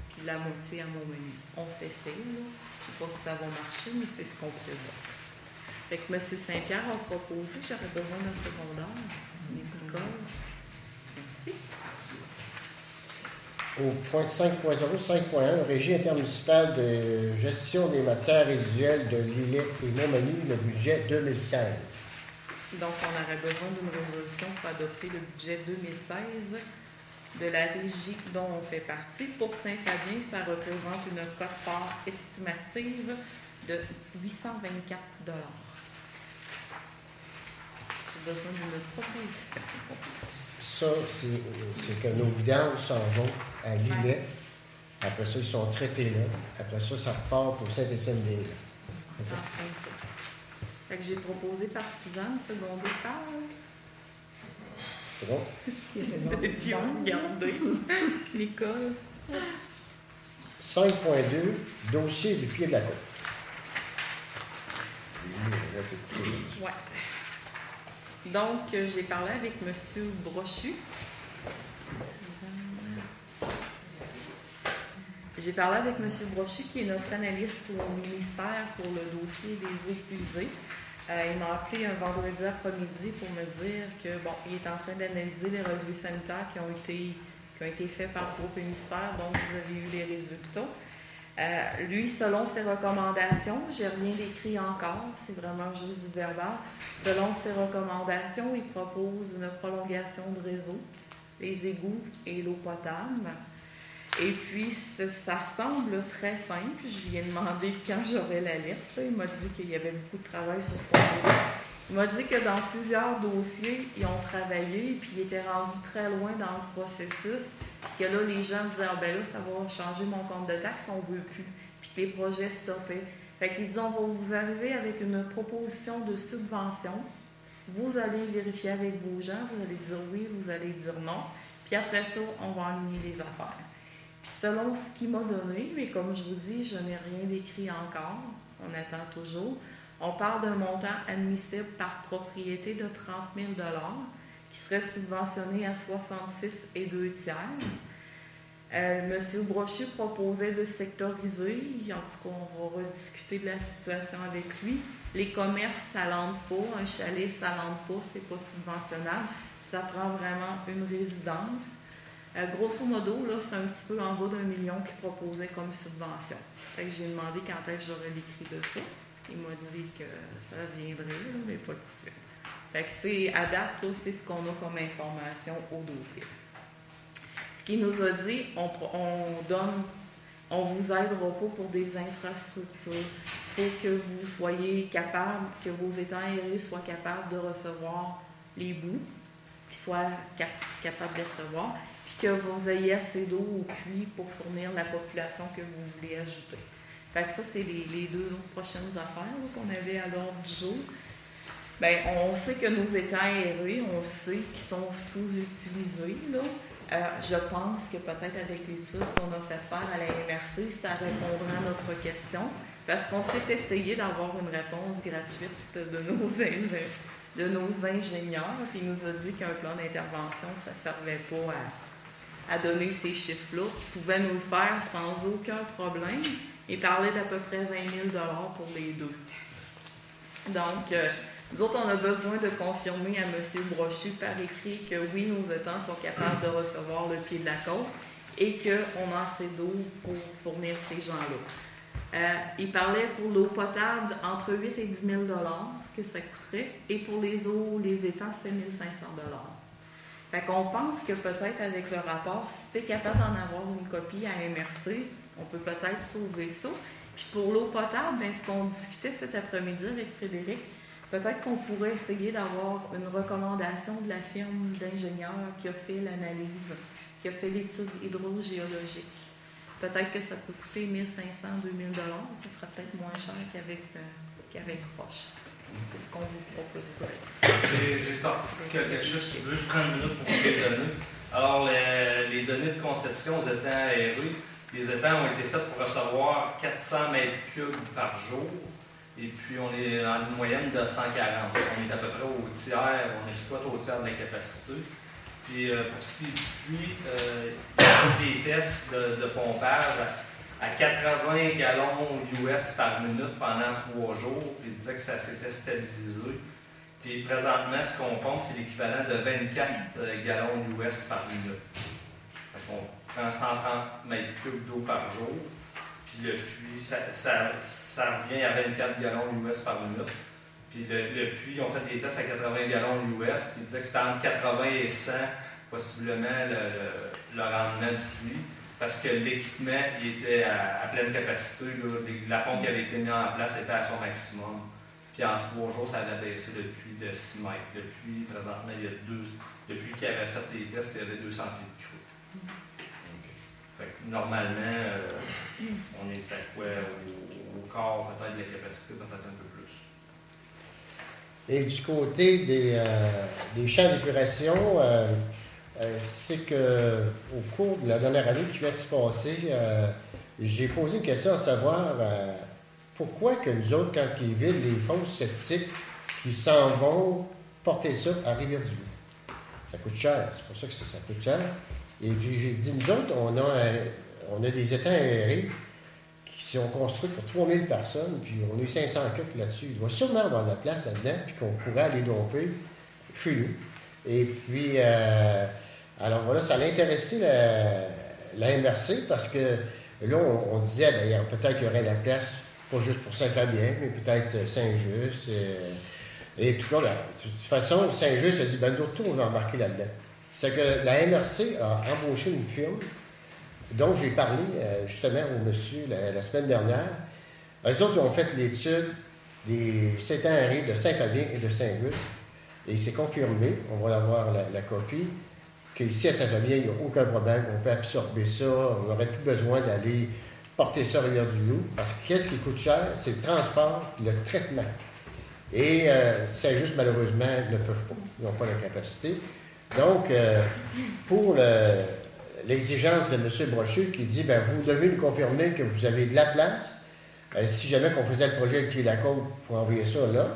puis la moitié à Montmagny. On s'essaye, là. Je ne sais pas si ça va marcher, mais c'est ce qu'on prévoit. Fait que M. Saint-Pierre a proposé, j'aurais besoin d'un secondaire. Merci. Au point 5.0, 5.1, Régie intermunicipale de gestion des matières résiduelles de Lillet et Montmagny, le budget 2016. Donc, on aurait besoin d'une résolution pour adopter le budget 2016 de la régie dont on fait partie. Pour Saint-Fabien, ça représente une quote-part estimative de 824 $. J'ai besoin d'une proposition. Ça, c'est que nos vidanges s'en vont à Lillet. Après ça, ils sont traités là. Après ça, ça repart pour Saint-Étienne-des-Îles. Fait que j'ai proposé par Suzanne, secondé par... C'est bon? C'est bon. Puis regardez, Nicole. 5.2, dossier du pied de la côte. Ouais. Donc, j'ai parlé avec M. Brochu. J'ai parlé avec M. Brochu, qui est notre analyste au ministère pour le dossier des eaux usées. Il m'a appelé un vendredi après-midi pour me dire que, bon, il est en train d'analyser les relevés sanitaires qui ont été qui ont été faits par le groupe Hémisphère, dont vous avez eu les résultats. Lui, selon ses recommandations, j'ai rien décrit encore, c'est vraiment juste du verbal. Selon ses recommandations, il propose une prolongation de réseau, les égouts et l'eau potable. Et puis, ça semble très simple. Je lui ai demandé quand j'aurais la lettre. Il m'a dit qu'il y avait beaucoup de travail sur ce sujet. Il m'a dit que dans plusieurs dossiers, ils ont travaillé, puis ils étaient rendus très loin dans le processus, puis que là, les gens disaient « Ah ben là, ça va changer mon compte de taxe, on ne veut plus », puis que les projets stoppaient. Fait qu'ils disent « On va vous arriver avec une proposition de subvention. Vous allez vérifier avec vos gens, vous allez dire oui, vous allez dire non, puis après ça, on va aligner les affaires. » Puis selon ce qu'il m'a donné, mais comme je vous dis, je n'ai rien décrit encore, on attend toujours, on parle d'un montant admissible par propriété de 30 000 $ qui serait subventionné à 66 et 2 tiers. M. Brochu proposait de sectoriser, en tout cas, on va rediscuter de la situation avec lui. Les commerces, ça n'entre pas, un chalet, ça n'entre pas, c'est pas subventionnable, ça prend vraiment une résidence. Grosso modo, là, c'est un petit peu en bas d'1 million qu'il proposait comme subvention. Fait que j'ai demandé quand est-ce que j'aurais l'écrit de ça. Il m'a dit que ça viendrait, là, mais pas tout de suite. Fait que c'est, à date, là, c'est ce qu'on a comme information au dossier. Ce qu'il nous a dit, on vous aidera pas pour des infrastructures. Il faut que vous soyez capable, que vos étangs aérés soient capables de recevoir les boues, qu'ils soient capables de recevoir, puis que vous ayez assez d'eau au puits pour fournir la population que vous voulez ajouter. Fait que ça, c'est les 2 autres prochaines affaires là, qu'on avait à l'ordre du jour. Bien, on sait que nos étangs aérés, on sait qu'ils sont sous-utilisés, là. Je pense que peut-être avec l'étude qu'on a fait faire à la MRC, ça répondra à notre question, parce qu'on s'est essayé d'avoir une réponse gratuite de nos ingénieurs, puis il nous a dit qu'un plan d'intervention, ça ne servait pas à donner ces chiffres-là, qu'ils pouvaient nous le faire sans aucun problème. Il parlait d'à peu près 20 000 $ pour les deux. Donc, nous autres, on a besoin de confirmer à M. Brochu par écrit que oui, nos étangs sont capables de recevoir le pied de la côte et qu'on a assez d'eau pour fournir ces gens-là. Il parlait pour l'eau potable entre 8 et 10 000 $ que ça coûterait, et pour les étangs, c'est 1 500 $. Fait qu'on pense que peut-être avec le rapport, si tu es capable d'en avoir une copie à MRC, on peut peut-être sauver ça. Puis pour l'eau potable, bien, ce qu'on discutait cet après-midi avec Frédéric, peut-être qu'on pourrait essayer d'avoir une recommandation de la firme d'ingénieurs qui a fait l'analyse, qui a fait l'étude hydrogéologique. Peut-être que ça peut coûter 1 500 $, 2 000 $, ça sera peut-être moins cher qu'avec Roche. C'est ce qu'on vous propose. J'ai sorti quelque chose, si tu veux, je prends une minute pour vous les donner. Alors, les données de conception aux étangs aérés, les étangs ont été faits pour recevoir 400 mètres cubes par jour. Et puis, on est en une moyenne de 140. On est à peu près au tiers, on exploite au tiers de la capacité. Puis, pour ce qui est du puits, il y a des tests de pompage à 80 gallons US par minute pendant 3 jours. Puis, il disait que ça s'était stabilisé. Puis, présentement, ce qu'on pompe, c'est l'équivalent de 24 gallons US par minute. Fait qu'on prend 130 mètres cubes d'eau par jour. Puis, le puits, ça revient à 24 gallons US par minute. Puis le puits, on fait des tests à 80 gallons US, puis il disait que c'était entre 80 et 100, possiblement, le rendement du puits, parce que l'équipement il était à pleine capacité. Là, la pompe qui avait été mise en place était à son maximum. Puis en 3 jours, ça avait baissé le puits de 6 mètres. Le puits, présentement, le puits qui avait fait les tests, il y avait 200 pieds de creux. Fait que, normalement, on est à quoi au quart, peut-être de la capacité, peut-être un peu plus. Et du côté des champs d'épuration, c'est qu'au cours de la dernière année qui vient de se passer, j'ai posé une question à savoir pourquoi que nous autres, quand ils vident les fosses septiques, ils s'en vont porter ça à Rivière-du-Loup. Ça coûte cher, c'est pour ça que ça coûte cher. Et puis j'ai dit, nous autres, on a des étangs aérés qui sont construits pour 3000 personnes, puis on a eu 500 coques là-dessus. Il doit sûrement avoir de la place là-dedans, puis qu'on pourrait aller domper chez nous. Et puis, Alors voilà, ça a intéressé la MRC parce que là, on disait, bien, peut-être qu'il y aurait la place, pas juste pour Saint-Fabien, mais peut-être Saint-Just. Et tout cas, de toute façon, Saint-Just a dit, ben nous autres, on va embarquer là-dedans. C'est que la MRC a embauché une firme dont j'ai parlé justement au monsieur la semaine dernière. Eux autres ont fait l'étude des Saint-Henri de Saint-Fabien et de Saint-Just. Et c'est confirmé, on va avoir la copie, qu'ici à Saint-Fabien, il n'y a aucun problème, on peut absorber ça, on n'aurait plus besoin d'aller porter ça à Rivière-du-Loup, parce que qu'est-ce qui coûte cher? C'est le transport, le traitement. Et Saint-Just, malheureusement, ne peuvent pas, ils n'ont pas la capacité. Donc, pour l'exigence de M. Brochu, qui dit, bien, vous devez nous confirmer que vous avez de la place, si jamais qu'on faisait le projet le pied-de-la-côte pour envoyer ça là.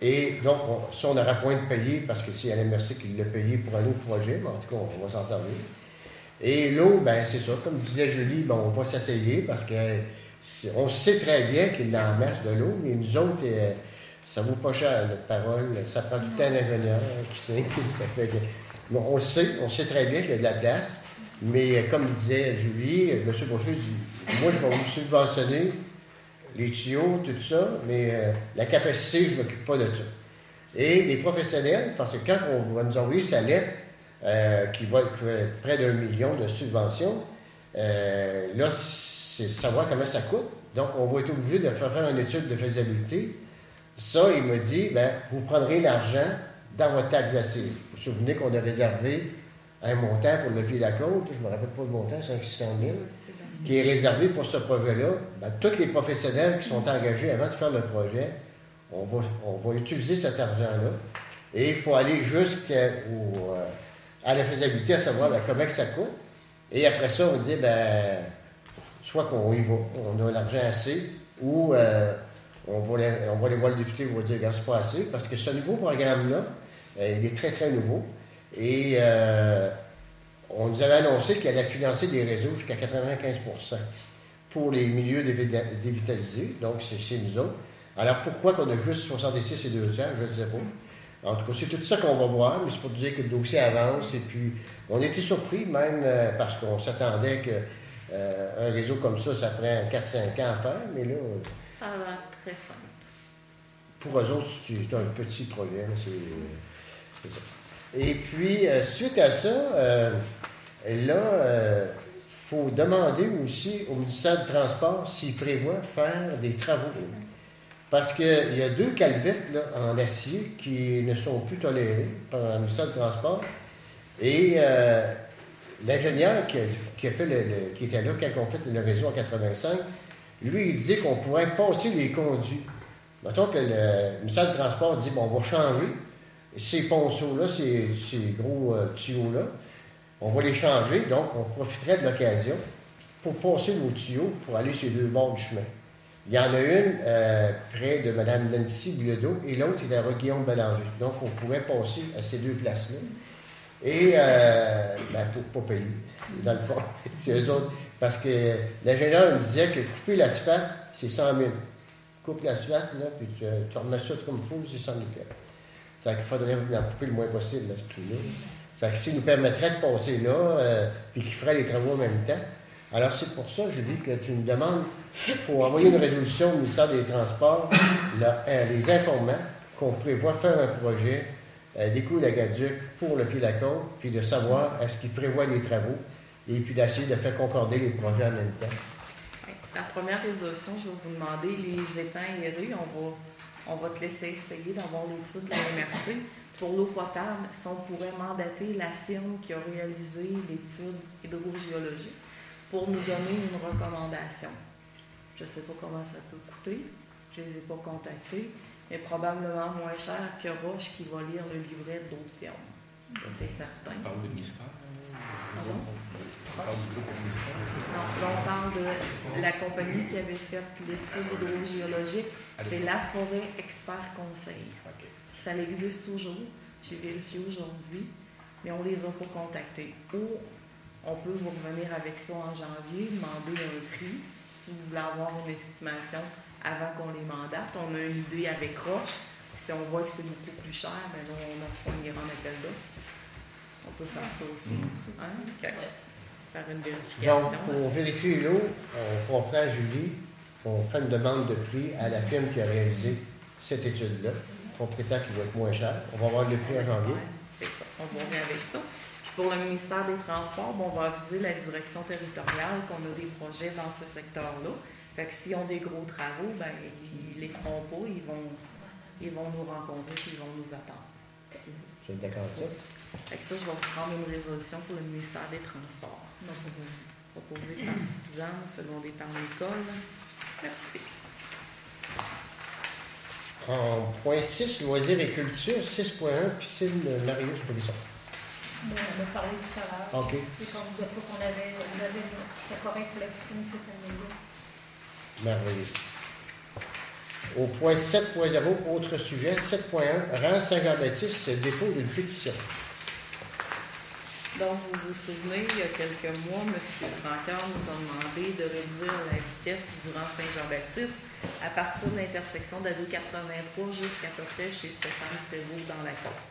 Et donc, ça, on n'aura point de payer, parce que c'est la MRC qui l'a payé pour un autre projet, mais en tout cas, on va s'en servir. Et l'eau, ben c'est ça, comme disait Julie, ben, on va s'essayer, parce qu'on sait très bien qu'il y a en masse de l'eau, mais nous autres, ça vaut pas cher, notre parole. Ça prend tout le temps un ingénieur qui sait. Ça fait que, bon, on sait très bien qu'il y a de la place, mais comme disait Julie, M. Brochu dit, moi, je vais vous subventionner les tuyaux, tout ça, mais la capacité, je ne m'occupe pas de ça. Et les professionnels, parce que quand on va nous envoyer sa lettre, qui va être près d'1 million de subventions, là, c'est savoir comment ça coûte. Donc, on va être obligé de faire une étude de faisabilité. Ça, il me dit, bien, vous prendrez l'argent dans votre taxe d'assiette. Vous vous souvenez qu'on a réservé un montant pour le pied-de-la-côte, je ne me rappelle pas le montant, 500 000 qui est réservé pour ce projet-là. Ben, tous les professionnels qui sont engagés avant de faire le projet, on va utiliser cet argent-là. Et il faut aller jusqu'à la faisabilité, à savoir ben, comment ça coûte. Et après ça, on dit, ben, soit qu'on y va, on a l'argent assez, ou on va aller voir le député, on va dire, regarde, c'est pas assez, parce que ce nouveau programme-là, il est très, très nouveau. Et on nous avait annoncé qu'elle allait financer des réseaux jusqu'à 95% pour les milieux dévitalisés. Donc, c'est nous autres. Alors, pourquoi qu'on a juste 66 et 2 ans, je ne sais pas. En tout cas, c'est tout ça qu'on va voir, mais c'est pour dire que le dossier avance. Et puis, on a été surpris, même parce qu'on s'attendait qu'un réseau comme ça prend 4-5 ans à faire, mais là... Ça a l'air très simple. Pour eux autres, c'est un petit projet, c'est ça. Et puis, suite à ça, il faut demander aussi au ministère du Transport s'il prévoit faire des travaux. Parce qu'il y a 2 calvettes là, en acier qui ne sont plus tolérées par le ministère du Transport. Et l'ingénieur qui était là quand on fait le réseau en 85, lui, il disait qu'on pourrait passer les conduits. Mettons que le ministère du Transport dit, bon, on va changer. Ces ponceaux-là, ces gros tuyaux-là, on va les changer, donc on profiterait de l'occasion pour passer nos tuyaux pour aller sur les 2 bords du chemin. Il y en a une près de Mme Nancy Bilodeau et l'autre est à Guillaume Bélanger. Donc, on pourrait passer à ces 2 places-là. Et, ben, pour pas payer, dans le fond, c'est eux autres. Parce que l'ingénieur me disait que couper l'asphalte, c'est 100 000. Coupe l'asphalte, là, puis tu remets ça comme il faut, c'est 100 000. Ça qu'il faudrait en couper le moins possible, là, ce prix-là. Ça que s'il nous permettrait de passer là, puis qu'il ferait les travaux en même temps. Alors, c'est pour ça, je dis que tu me demandes, il faut envoyer une résolution au ministère des Transports, les informant qu'on prévoit faire un projet des Cours-la-Gaduc pour le Pied-de-la-Côte, puis de savoir est-ce qu'il prévoit les travaux, et puis d'essayer de faire concorder les projets en même temps. La première résolution, je vais vous demander les étangs aérés. On va te laisser essayer d'avoir l'étude de la MRC. Pour l'eau potable, si on pourrait mandater la firme qui a réalisé l'étude hydrogéologique pour nous donner une recommandation. Je ne sais pas comment ça peut coûter, je ne les ai pas contactés, mais probablement moins cher que Roche qui va lire le livret d'autres firmes. Ça, c'est certain. On parle du ministère? Pardon? On parle du groupe ministère? Non, là, on parle de la compagnie qui avait fait l'étude hydrogéologique. C'est La Forêt Expert Conseil. Okay. Ça existe toujours. J'ai vérifié aujourd'hui, mais on ne les a pas contactés. Ou on peut vous revenir avec ça en janvier, demander un prix, si vous voulez avoir une estimation avant qu'on les mandate. On a une idée avec Roche. Si on voit que c'est beaucoup plus cher, bien là, on ira en appel d'offres. On peut faire ça aussi. Hein? OK. Faire une Donc, vérification. pour vérifier l'eau, on comprend Julie, on fait une demande de prix à la firme qui a réalisé cette étude-là. On prétend qu'il va être moins cher. On va avoir le prix en janvier. C'est ça. On va venir avec ça. Puis pour le ministère des Transports, on va aviser la direction territoriale qu'on a des projets dans ce secteur-là. Fait que s'ils ont des gros travaux, ben ils les feront pas, ils vont nous rencontrer puis ils vont nous attendre. Je suis d'accord avec ça. Fait que ça, je vais vous prendre une résolution pour le ministère des Transports. Proposée par Suzanne, secondée par Nicole. Merci. En point 6, loisirs et culture, 6.1, piscine Marius Brisson. On a parlé tout à l'heure. OK. Puis c'était correct pour la piscine cette année-là. Merveilleux. Au point 7.0, autre sujet, 7.1, rang Saint-Jean-Baptiste, dépôt d'une pétition. Donc, vous vous souvenez, il y a quelques mois, M. Francard nous a demandé de réduire la vitesse du rang Saint-Jean-Baptiste à partir de l'intersection d'Ado 83 jusqu'à peu près chez Stéphane Prévost dans la côte.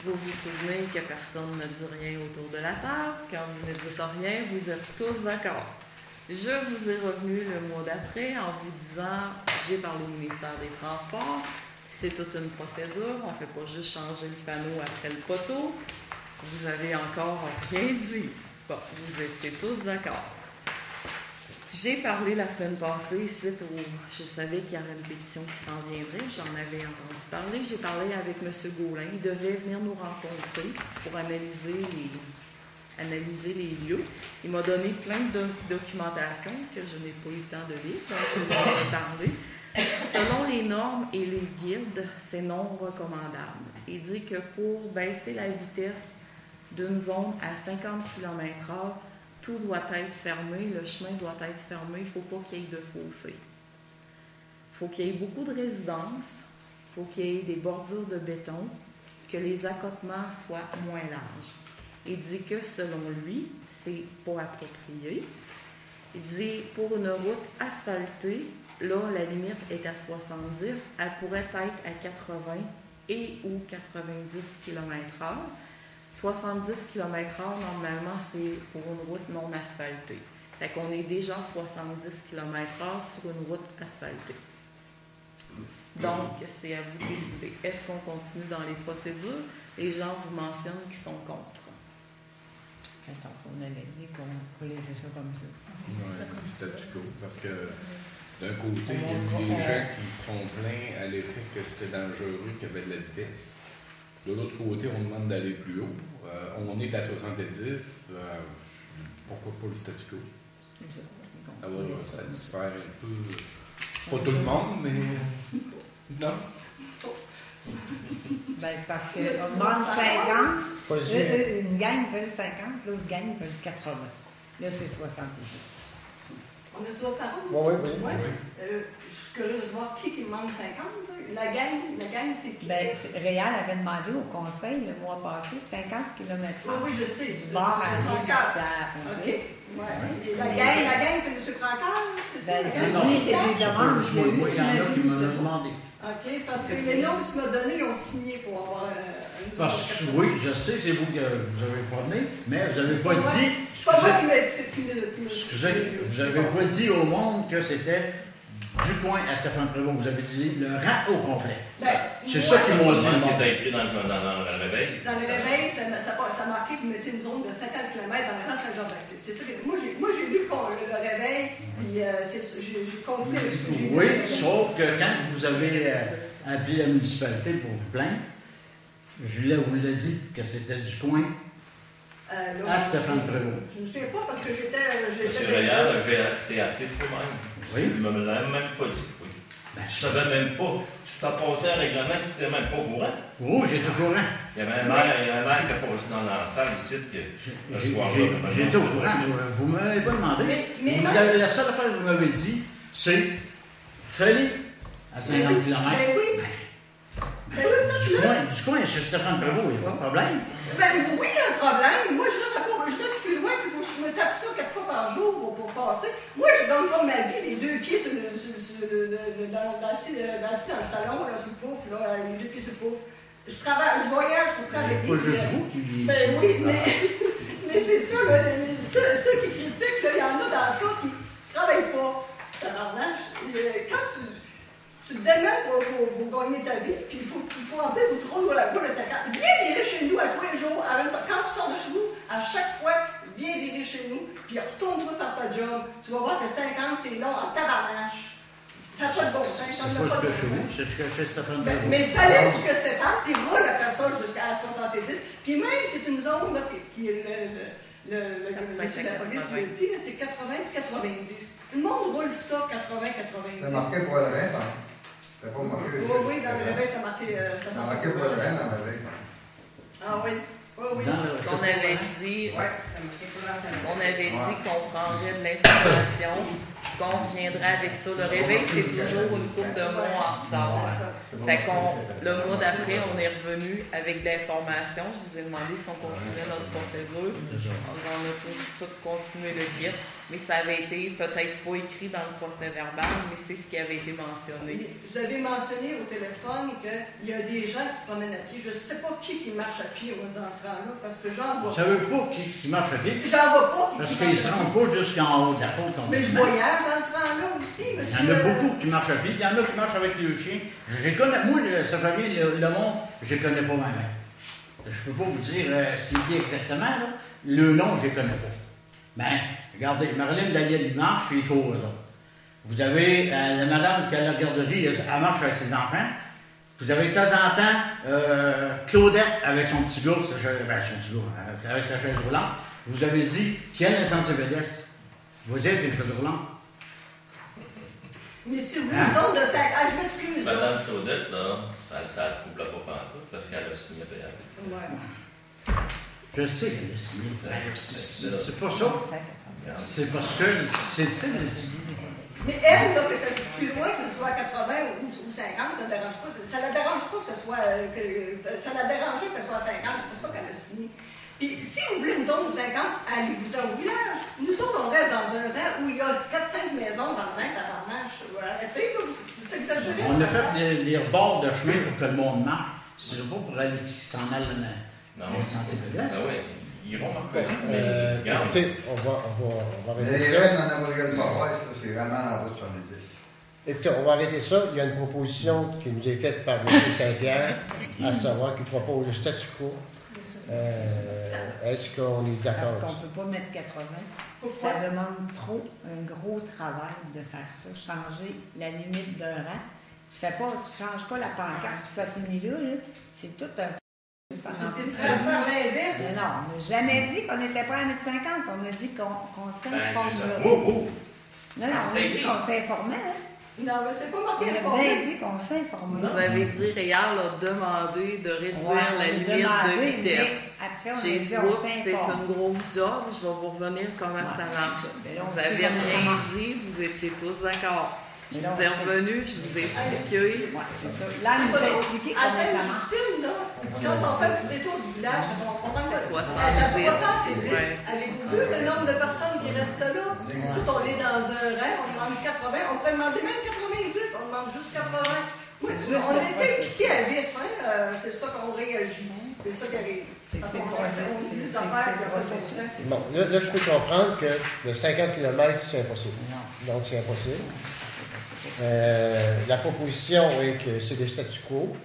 Vous vous souvenez que personne ne dit rien autour de la table. Quand vous ne dites rien, vous êtes tous d'accord. Je vous ai revenu le mois d'après en vous disant, j'ai parlé au ministère des Transports, c'est toute une procédure, on ne fait pas juste changer le panneau après le poteau. Vous avez encore rien dit. Bon, vous étiez tous d'accord. J'ai parlé la semaine passée, suite au... Je savais qu'il y aurait une pétition qui s'en viendrait, j'en avais entendu parler. J'ai parlé avec M. Gaulin, il devait venir nous rencontrer pour analyser les lieux. Il m'a donné plein de documentation que je n'ai pas eu le temps de lire, donc je vous en ai parlé. Selon les normes et les guides, c'est non recommandable. Il dit que pour baisser la vitesse d'une zone à 50 km/h, tout doit être fermé, le chemin doit être fermé, il ne faut pas qu'il y ait de fossé. Il faut qu'il y ait beaucoup de résidences, il faut qu'il y ait des bordures de béton, que les accotements soient moins larges. Il dit que selon lui, c'est pas approprié. Il dit pour une route asphaltée, là, la limite est à 70, elle pourrait être à 80 et ou 90 km/h. 70 km/h, normalement, c'est pour une route non asphaltée. Fait qu'on est déjà 70 km/h sur une route asphaltée. Donc, c'est à vous de décider. Est-ce qu'on continue dans les procédures? Les gens vous mentionnent qu'ils sont contre. Attends, on avait dit qu'on laissait ça comme ça. Oui, statu quo, parce que d'un côté, il y a des gens qui se sont plaints à l'effet que c'était dangereux, qu'il y avait de la vitesse. De l'autre côté, on demande d'aller plus haut. On est à 70. Pourquoi pas le statu quo? C'est ça. Ça va satisfaire un peu, pas tout le monde, mais non. Ben, c'est parce qu'on demande 50, une gang veut 50, l'autre gang veut 80. Là, c'est 70. On est sur le parole? Oui. Je suis curieuse de voir qui demande 50. La gang, c'est qui? Ben, Réal avait demandé au conseil le mois passé 50 km/h. Oui, je sais. Du bord à la jusqu'à. OK. Ouais. La gang, c'est M. Francard, c'est ça? Oui, c'est des demandes. Je l'ai eu, Moi, il y en a qui m'ont demandé. OK, parce que les noms que tu m'as donnés, ils ont signé pour avoir Parce que oui, je sais, c'est vous que vous avez pas donné, mais vous n'avez pas dit. C'est pas moi qui m'a Excusez, vous n'avez pas dit au monde que c'était du coin à Stéphane Prévost. Vous avez dit le rang au complet. C'est ça qu'ils m'ont dit. Qui est inclus dans le réveil. Dans le réveil, ça marquait que vous mettiez une zone de 50 km dans le rang Saint-Jean-Baptiste. C'est ça que moi j'ai lu le réveil, puis j'ai conclu avec ce que j'ai lu. Oui, sauf que quand vous avez appelé la municipalité pour vous plaindre, Julia vous l'a dit que c'était du coin à Stéphane Prévost. Je ne me souviens pas parce que j'étais. Monsieur Réal, j'ai appelé toi-même. Oui. Tu ne me l'as même pas dit. Oui. Ben, Je ne savais même pas. Tu t'as passé un règlement, tu n'étais même pas au courant. oh, j'étais au courant. Il y avait un maire qui a passé dans la salle ici le soir-là. J'étais au courant. Vous ne m'avez pas demandé. Mais Vous avez, la seule affaire que vous m'avez dit, c'est fallait à 50 km. Ben oui. Ben oui, ça, je suis là. Du coin, chez Stéphane Prévost, il n'y a pas de problème. Ben oui, il y a un problème. Moi, je reste plus loin, puis je me tape ça 4 fois par jour pour passer. Moi, je donne pas ma vie, les deux pieds dans le salon, là, sous le pouf, là, les deux pieds sur le pouf. je voyage pour travailler. Pas juste vous qui... Ben oui, mais c'est ça, là, ceux qui critiquent, il y en a dans ça qui ne travaillent pas. Quand tu te démènes pour gagner ta vie, puis il faut que tu remplir ou tu roules la boule de 50. Viens virer chez nous à tous les jours. Quand tu sors de chez nous, à chaque fois, viens virer chez nous, puis retourne-toi faire ta job. Tu vas voir que 50, c'est long en tabarnache. Ça n'a pas de bon sens. C'est pas ce que chez vous, c'est ce que chez Stéphane. Mais il fallait que Stéphane, puis roule à faire ça jusqu'à 70. Puis même, c'est une zone là, qui est le monsieur de la police l'a dit, c'est 80-90. Le monde roule ça, 80-90. C'est marqué pour le Rhin, hein? C'est pas marqué. Oui, dans le réveil, ça marqué. C'est marqué pour le Rhin dans le réveil. Ah oui. Oui. Ce qu'on avait dit, qu'on prendrait de l'information, qu'on reviendrait avec ça. Le réveil, c'est toujours une couple de mois en retard. Fait le mois d'après, on est revenu avec de l'information. Je vous ai demandé si on continuait notre procédure. On a tout continué le guide, mais ça avait été peut-être pas écrit dans le procès verbal, mais c'est ce qui avait été mentionné. Vous avez mentionné au téléphone qu'il y a des gens qui se promènent à pied. Je ne sais pas qui marche à pied dans ce rang-là, parce que j'en vois pas. Vous savez pas qui marche à pied? J'en vois pas. Parce qu'ils ne se rendent pas jusqu'en haut de la côte. Mais je voyage dans ce rang-là aussi, monsieur. Il y en a beaucoup qui marchent à pied, il y en a qui marchent avec le chien. Moi, ça fait bien le monde, je ne connais pas ma mère. Je ne peux pas vous dire c'est dit exactement, là. Le nom, je ne les connais pas. Mais, regardez, Marilyn Daniel, il marche, puis il court aux autres. Vous avez la madame qui a la garderie, elle marche avec ses enfants. Vous avez de temps en temps Claudette avec son petit gars, avec sa chaise roulante. Vous avez dit quelle est censée pédestre. Vous êtes une chaise roulante. Mais si vous une zone de 5 je m'excuse. Madame Claudette, là, ça ne trouble pas pantoute parce qu'elle a signé la pétition. Ouais. Je sais qu'elle a signé. C'est pas ça. C'est parce que c'est mais elle, là, que ça soit plus loin, que ce soit 80 ou 50, ça ne dérange pas. Ça ne la dérange pas que ce soit. Ça la dérangeait que ce soit 50, c'est pour ça qu'elle a signé. Puis si vous voulez une zone de 50, allez-vous-en au village. Nous autres, on reste dans un rang où il y a 4-5 maisons dans le rang tabarnache. Arrêtez, c'est exagéré. On a fait des rebords de chemin pour que le monde marche. C'est pas pour aller s'en aller dans le sentier pédestre. Ah oui, ils iront marcher. Écoutez, on va arrêter Les ça. rennes en Amérique c'est vraiment la route 70. Écoutez, on va arrêter ça. Il y a une proposition qui nous est faite par M. Saint-Pierre, à savoir qu'il propose le statu quo. Est-ce qu'on est d'accord? Parce qu'on ne peut pas mettre 80. Pourquoi? Ça demande trop un gros travail de faire ça. Changer la limite d'un rang. Tu changes pas la pancarte, ça finit là. C'est tout un... C'est faire l'inverse. Mais non, on n'a jamais dit qu'on n'était pas à 1,50 m. On a dit qu'on s'informe. Non, on a dit qu'on s'informait. Non, mais c'est pas marqué On a bien dit qu'on s'informait. Vous avez dit, Réal a demandé de réduire la limite de vitesse. Après, on J'ai a dit, dit on oups, c'est s'informe. une grosse job, je vais vous revenir comment ça marche. Vous n'avez rien dit, vous étiez tous d'accord. Je vous ai revenu, je vous ai expliqué. C'est ça. Là, elle nous a expliqué À comment ça marche. Sainte-Justine, là, quand on fait le détour du village, on prend le 70. Avez-vous vu le nombre de personnes qui restent là? Tout, on est dans un rang, on demande 80, on pourrait demander même 90, on demande juste 80. Oui, on était piqués à vif, hein? C'est ça qu'on réagit. C'est ça qui arrive. Parce qu'on dit des affaires qui n'ont pas de sens. Bon, là, je peux comprendre que le 50 km, c'est impossible. Donc, c'est impossible. La proposition est que c'est le statu quo.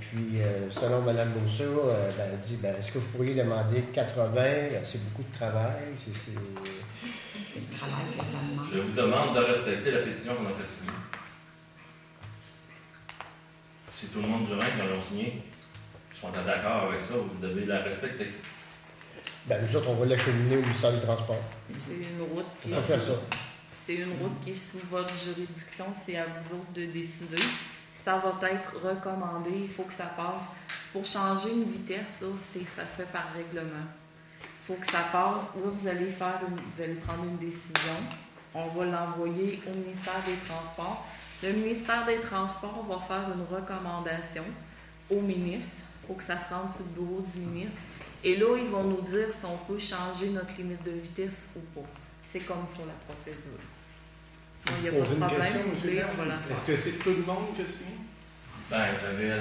Puis, selon Mme Bousseau, elle dit, est-ce que vous pourriez demander 80? C'est beaucoup de travail. C'est le travail que ça demande. Je vous demande de respecter la pétition qu'on a fait signer. Si tout le monde du Rhin qui l'ont signé sont d'accord avec ça, vous devez la respecter. Nous autres, on va l'acheminer au ministère du Transport. C'est une route qui On va faire ça. C'est une route qui est sous votre juridiction, c'est à vous autres de décider. Ça va être recommandé, il faut que ça passe. Pour changer une vitesse, ça se fait par règlement. Il faut que ça passe. Là, vous allez prendre une décision. On va l'envoyer au ministère des Transports. Le ministère des Transports va faire une recommandation au ministre. Il faut que ça se rende sur le bureau du ministre. Et là, ils vont nous dire si on peut changer notre limite de vitesse ou pas. C'est comme ça la procédure. Il n'y a pas de problème. Est-ce que c'est tout le monde que signe? Ben, vous avez la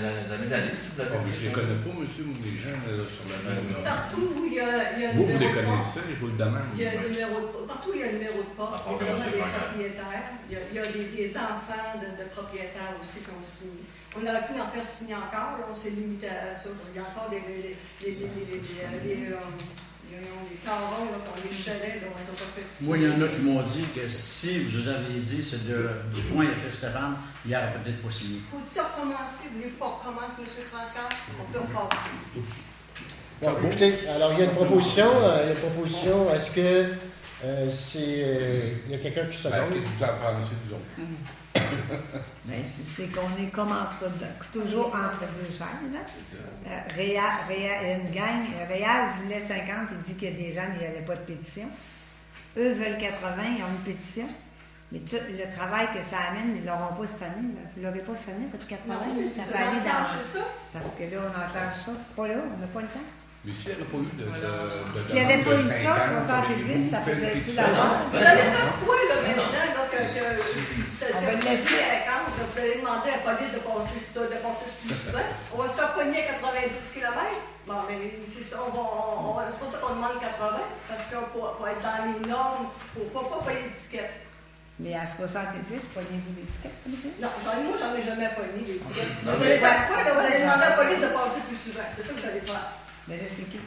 liste, vous l'avez Je ne les connais pas, monsieur, ou les gens sur la même. Partout où il y a un Vous numéro les de poste, connaissez, je vous le demande. il y a un numéro de poste. Partout où il y a un numéro de poste, c'est vraiment des propriétaires. Il y a des enfants de propriétaires aussi qui ont signé. On aurait pu en faire signer encore, là, on s'est limité à ça. Il y a encore des carons, là, qui ont des chalets, là, ils ont pas fait signer. Moi, il y en a qui m'ont dit que si vous aviez dit c'est du point chez Stéphane, il aurait peut-être pas signé. Faut-il recommencer? Voulez-vous qu'on recommence, M. Trancard? On peut repasser. Bon, écoutez, alors il y a une proposition. Est-ce que il y a quelqu'un qui se Ben, demande? qu'est-ce que vous en pensez, vous autres? Ben, c'est qu'on est comme toujours entre deux chaises. Hein? Une gang, Réal voulait 50, il dit qu'il y a des gens, mais il n'y avait pas de pétition. Eux veulent 80, ils ont une pétition. Mais tout le travail que ça amène, ils ne l'auront pas cette année. Là. Vous ne l'aurez pas cette année, pas de 80. Non, ça c'est peut aller dans. ça. Parce que là, on enclenche ça. Pas là, on n'a pas le temps. Mais s'il n'y avait pas eu de S'il n'y avait pas eu ça, 70, ça faisait plus d'abord. Vous allez faire quoi, là, maintenant, là, que c'est On va le laisser. 50, là, vous allez demander à la police de passer plus souvent. On va se faire pogner à 90 km. Bon, mais c'est ça, c'est pour ça qu'on demande 80, parce que pour être dans les normes, pour ne pas payer l'étiquette. Mais à 70, pognez-vous l'étiquette, comme tu dis? Non, moi, j'en ai jamais pogné l'étiquette. Non, Vous allez faire quoi, là? Vous allez demander à la police de passer plus souvent. C'est ça que vous allez faire. Mais là, c'est qui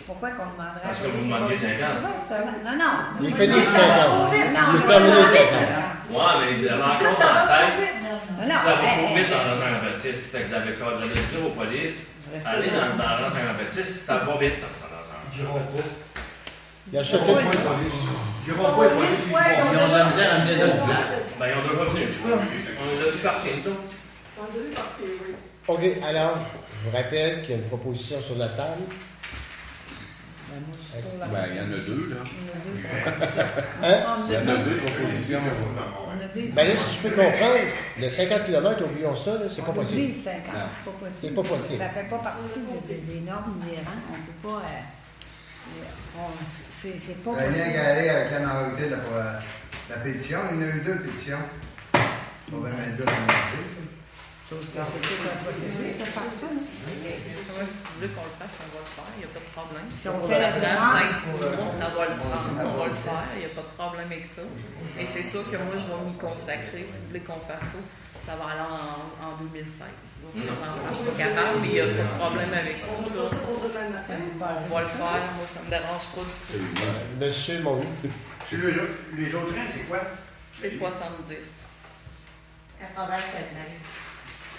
pourquoi qu'on demanderait Parce que vous demandiez 50. Non. Il fait des 50. J'ai terminé les 50. Ouais, mais la rencontre en tête, Non, vous avez trop vite dans l'agent Baptiste. Fait que vous avez dire aux polices, allez dans l'agent Baptiste, ça va vite dans l'agent Baptiste. Il y a surtout. Ils vont pas être police. Ils ont de la misère à mener d'autres plans. Ben, ils ont déjà venu. On les a vu partir, nous autres. On les a vu partir, oui. OK, alors, je vous rappelle qu'il y a une proposition sur la table. Ben, moi, je suis pour la- Ben, il y en a deux, là. Il y en a deux propositions. Hein? Il y en a deux propositions. On a deux. Ben là, si je peux comprendre, le 50 km, oublions ça, là, c'est pas On possible. oublie 50, c'est pas possible. C'est pas possible. Ça fait pas partie des normes des rangs. On peut pas. C'est pas Il y a rien possible. qu'à aller avec la majorité pour la pétition. Il y en a eu deux pétitions. Pour 22 Sauf que c'est tout un processus de faire ça. Si vous voulez qu'on le fasse, on va le faire, il n'y a pas de problème. Si on fait la demande, 5-6 mois, ça va le prendre, on va le faire, il n'y a pas de problème avec ça. Et c'est sûr que moi, je vais m'y consacrer. Si vous voulez qu'on fasse ça, ça va aller en 2016. Je ne suis pas capable, mais il n'y a pas de problème avec ça. On va Là. ça pour demain matin. On va le faire, moi, ça ne me dérange pas du tout. Monsieur Maury. Les autres trains, c'est quoi? C'est 70. 87 Marie.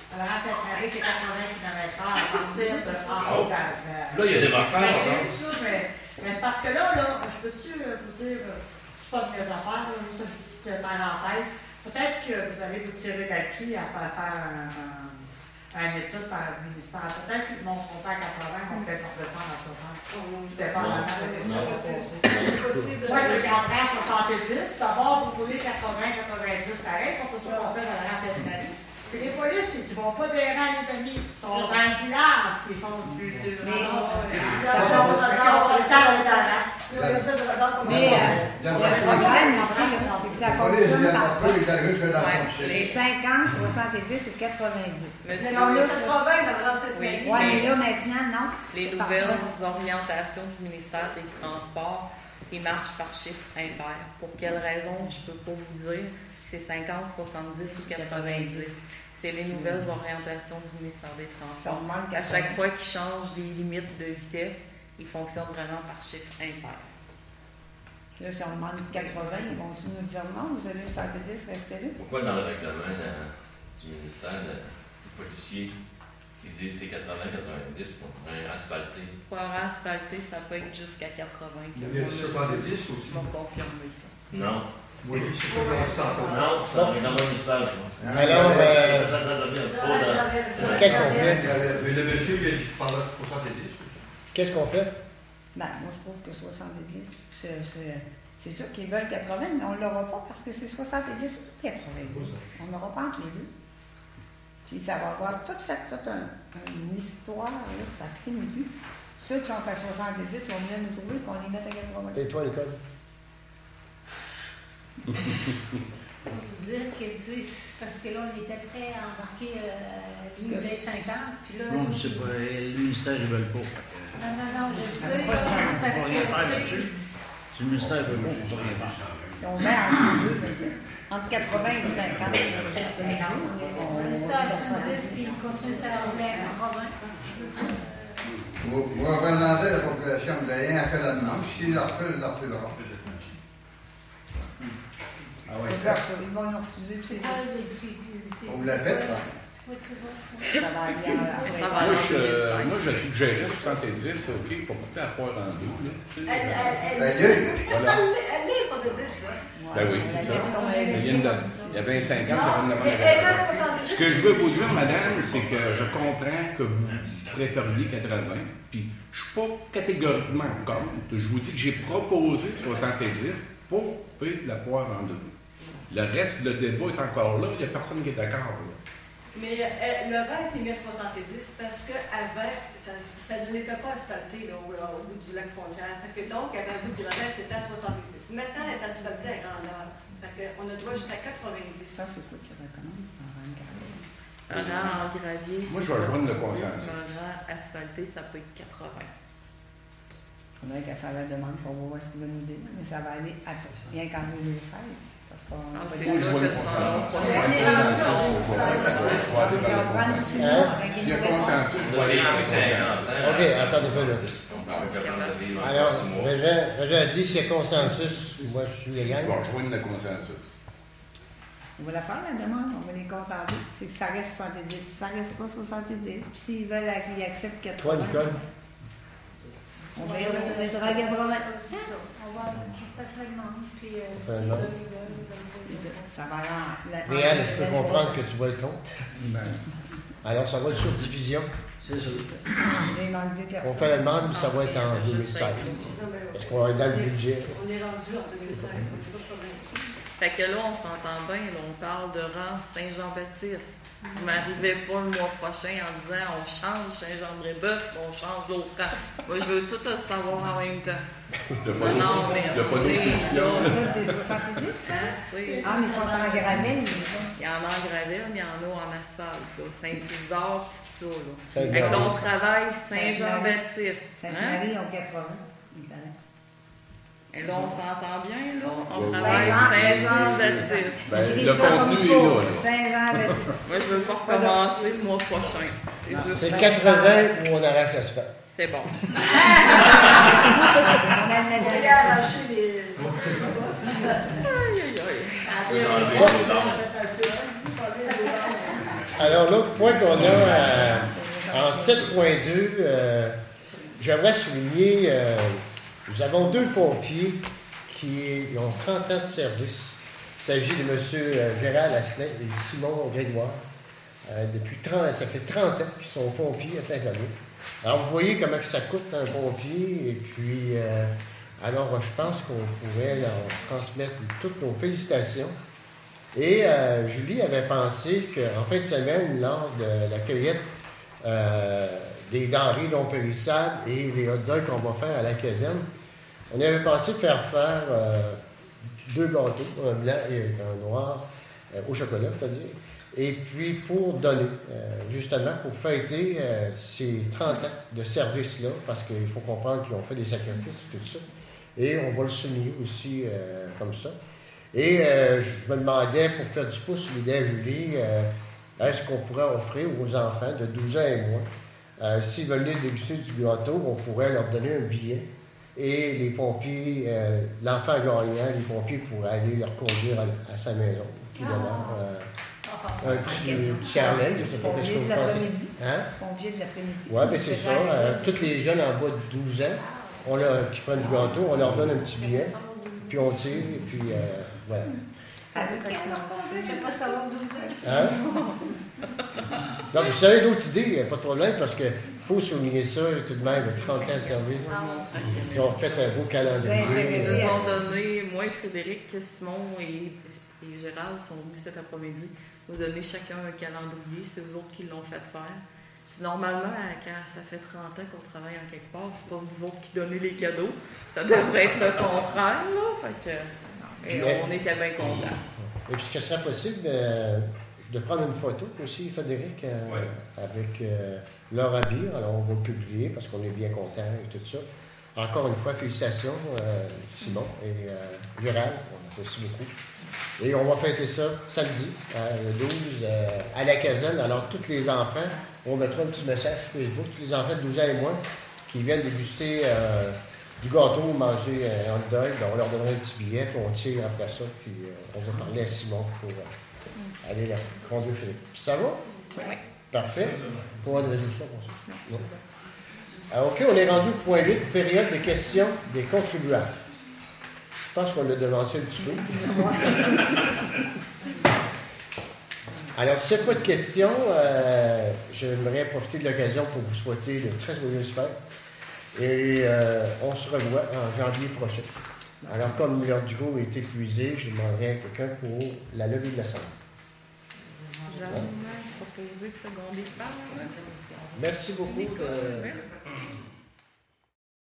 Alors, cette Marie, c'est 80 km/h à partir de en haut. Là, il y a des marqueurs. Mais c'est parce que là, je peux-tu vous dire, c'est pas de mes affaires, juste une petite parenthèse. Peut-être que vous allez vous tirer d'acquis à faire un étude par le ministère. Peut-être qu'ils ne monteront pas à 80, ils vont peut-être en descendre à 60. Tout dépendamment de ce que C'est possible. moi, je regarderais à 70. D'abord, vous voulez 80-90 pareil, pour que ce soit fait dans la cette année. Puis les polices, ils ne vont pas des rangs, les amis. Ils sont dans le village, puis ils font du Mais le problème ici, c'est que ça fonctionne par pas. Les 50, 70 ou 90. Mais C'est si on on a a 80 dans cette Oui. mairie. Oui, mais là, maintenant, non. les nouvelles orientations du ministère des Transports, ils marchent par chiffre impair. Pour quelle raison, je ne peux pas vous dire. C'est 50, 70 ou 90. C'est les nouvelles orientations du ministère des Ça Transports. manque À chaque fois qu'ils changent les limites de vitesse, ils fonctionnent vraiment par chiffre impair. Là, si on demande 80, ils vont-tu nous dire non, vous avez 70, restez là? Pourquoi dans le règlement du ministère, les policiers, ils disent c'est 80-90 pour un asphalté? Pour un asphalté, ça peut être jusqu'à 80. Il y a 70 aussi. Ils vont confirmer. Non. Oui, c'est pas Non, c'est dans le municipal, ça. Alors, qu'est-ce qu'on fait? Mais le monsieur, il a dit que pendant 70. Qu'est-ce qu'on fait? Ben, moi, je trouve que 70, c'est sûr qu'ils veulent 80, mais on ne l'aura pas parce que c'est 70 ou 90. On n'aura pas entre les deux. Puis ça va avoir toute une histoire, là, que ça finit plus. Ceux qui sont à 70 vont venir nous trouver qu'on les mette à 80. Et toi, l'école? dire que, tu sais, parce que là, on était prêt à embarquer l'unité 50, puis là... Non, c'est pas, le ministère, ils veulent pas. Non, je sais, là, c'est parce Faut rien faire que, là-dessus. tu sais... Si le ministère veut pas, faut rien faire. Si on met entre les deux, ben, tu sais, entre 80 et 50, On met ça à 70, puis il continue sa roulette en province. Vous représentez la population de l'Ayen a fait la demande. S'ils la refusent, ils la refuseront. Ah oui, ils vont nous refuser, puis c'est on vous l'a fait, là. ça va aller à Moi, je suggérais 70, OK, pour couper la poire en deux. Là, tu sais. Voilà. Elle est sur le 10, là. Ben oui, c'est ça. Il y avait un 50, il y avait une demande. Mais elle est à 70. Ce que je veux vous dire, madame, c'est que je comprends que vous préfériez 80, puis je ne suis pas catégoriquement contre. Je vous dis que j'ai proposé 70 pour couper la poire en deux. Le reste, le débat est encore là, il n'y a personne qui est d'accord. Mais le rêve, il met 70 parce qu'avant, ça n'était pas asphalté là, au bout du lac Frontière. Donc, avant le bout du rêve, c'était à 70. Maintenant, elle est asphaltée à grandeur. On a droit jusqu'à 90. Ça, c'est quoi qui recommande? Un rang en gravier, Moi, je vais rejoindre le consensus. Un rang asphalté, ça peut être 80. Il faudrait qu'elle fasse la demande pour voir ce qu'il va nous dire, mais ça va aller rien qu'en 2016. Parce qu'on va c'est ça, S'il y a consensus, je vais aller dans le consensus. OK, attendez ça là. Alors, Régent a dit s'il y a consensus, moi je suis légal. Je vais rejoindre le consensus. On va la faire, la demande, on va les contenter. C'est que ça reste 70. Ça reste pas 70. Puis s'ils veulent qu'ils acceptent 80. Toi, Nicole? On va être à 80. On va qu'ils fassent la demande, puis s'ils veulent, ils veulent. Ça va aller. Réal, je peux comprendre que tu vas être contre. Alors, ça va être sur division. C'est ça. Il manque 2 personnes. On fait la demande, puis ça va être en 2016. Parce qu'on va être dans le budget. On est rendu en 2016, on n'est pas de problème. Fait que là, on s'entend bien, là, on parle de rang Saint-Jean-Baptiste. Vous m'arrivez pas le mois prochain en disant on change Saint-Jean-Brébeuf, on change l'autre rang. Moi, je veux tout savoir en même temps. Non, mais on est C'est toutes des 70, ça? Ah, mais ils sont en gravel, il y en a en gravel, mais il y en a en asphalte. Là. Saint-Isidore, tout ça. Là. Saint-Jean. Fait que là, on travaille Saint-Jean-Baptiste. Sainte-Marie ont 80. Et là, on s'entend bien, là. On travaille Saint-Jean-Baptiste. Le contenu est là. Saint-Jean-Baptiste. Moi, je veux pas recommencer le mois prochain. C'est 80 où on arrache la sphère. C'est bon. On va arracher les... Aïe, aïe, aïe. Alors, l'autre point qu'on a en 7.2, j'aimerais souligner, nous avons 2 pompiers qui ont 30 ans de service. Il s'agit de M. Gérald Asselin et Simon Grégoire. Ça fait 30 ans qu'ils sont pompiers à Saint-Jean. Alors, vous voyez comment que ça coûte un pompier. Et puis, alors, je pense qu'on pourrait leur transmettre toutes nos félicitations. Et Julie avait pensé qu'en fin de semaine, lors de la cueillette des denrées non périssables et les hot dogs qu'on va faire à la caserne, on avait pensé de faire 2 gâteaux, un blanc et un noir, au chocolat, c'est-à-dire. Et puis pour donner, justement, pour fêter ces 30 ans de service-là, parce qu'il faut comprendre qu'ils ont fait des sacrifices, tout ça. Et on va le souligner aussi comme ça. Et je me demandais, pour faire du pouce sur l'idée à Julie, est-ce qu'on pourrait offrir aux enfants de 12 ans et moins, s'ils veulent venir déguster du gâteau, on pourrait leur donner un billet. Et les pompiers, l'enfant gagnant, les pompiers pourraient aller leur conduire à sa maison, qui demeure un petit carnet, je ne sais pas ce que vous pensez. Hein? Pompiers de l'après-midi. Oui, bien c'est ça. Tous les jeunes en bas de 12 ans qui prennent du gâteau, on leur donne un petit billet, puis on tire, et puis voilà. Pas savoir 12 ans. Hein? Non, mais si vous avez d'autres idées, il n'y a pas de problème, parce qu'il faut souligner ça, tout de même, 30 ans de service. Ils ont fait un beau calendrier. Ils nous ont donné, moi, Frédéric, Simon et Gérald sont venus cet après-midi, nous donner chacun un calendrier. C'est eux autres qui l'ont fait faire. Normalement, quand ça fait 30 ans qu'on travaille en quelque part, c'est pas vous autres qui donnez les cadeaux. Ça devrait être le contraire, là. Fait que, et on était bien contents. Et puis, est-ce que ce serait possible de prendre une photo aussi, Frédéric, avec leur habit? Alors, on va le publier parce qu'on est bien contents et tout ça. Encore une fois, félicitations, Simon et Gérald, on apprécie beaucoup. Et on va fêter ça samedi, le 12, à la caserne. Alors, tous les enfants, on mettra un petit message sur Facebook, tous les enfants de 12 ans et moins qui viennent déguster du gâteau, manger un hot dog, ben, on leur donnera un petit billet, puis on tire après ça, puis on va parler à Simon pour aller la conduire chez lui. Ça va? Oui. Parfait. Pour avoir des résolutions pour ça. Non. Alors, OK, on est rendu au point 8, période de questions des contribuables. Je pense qu'on l'a devancé un petit peu. Alors, s'il n'y a pas de questions, j'aimerais profiter de l'occasion pour vous souhaiter de très joyeuses fêtes. Et on se revoit en janvier prochain. Alors, comme l'heure du jour est épuisée, je demanderai à quelqu'un pour la levée de la salle. J'aimerais proposer de seconder par. Merci beaucoup. Merci.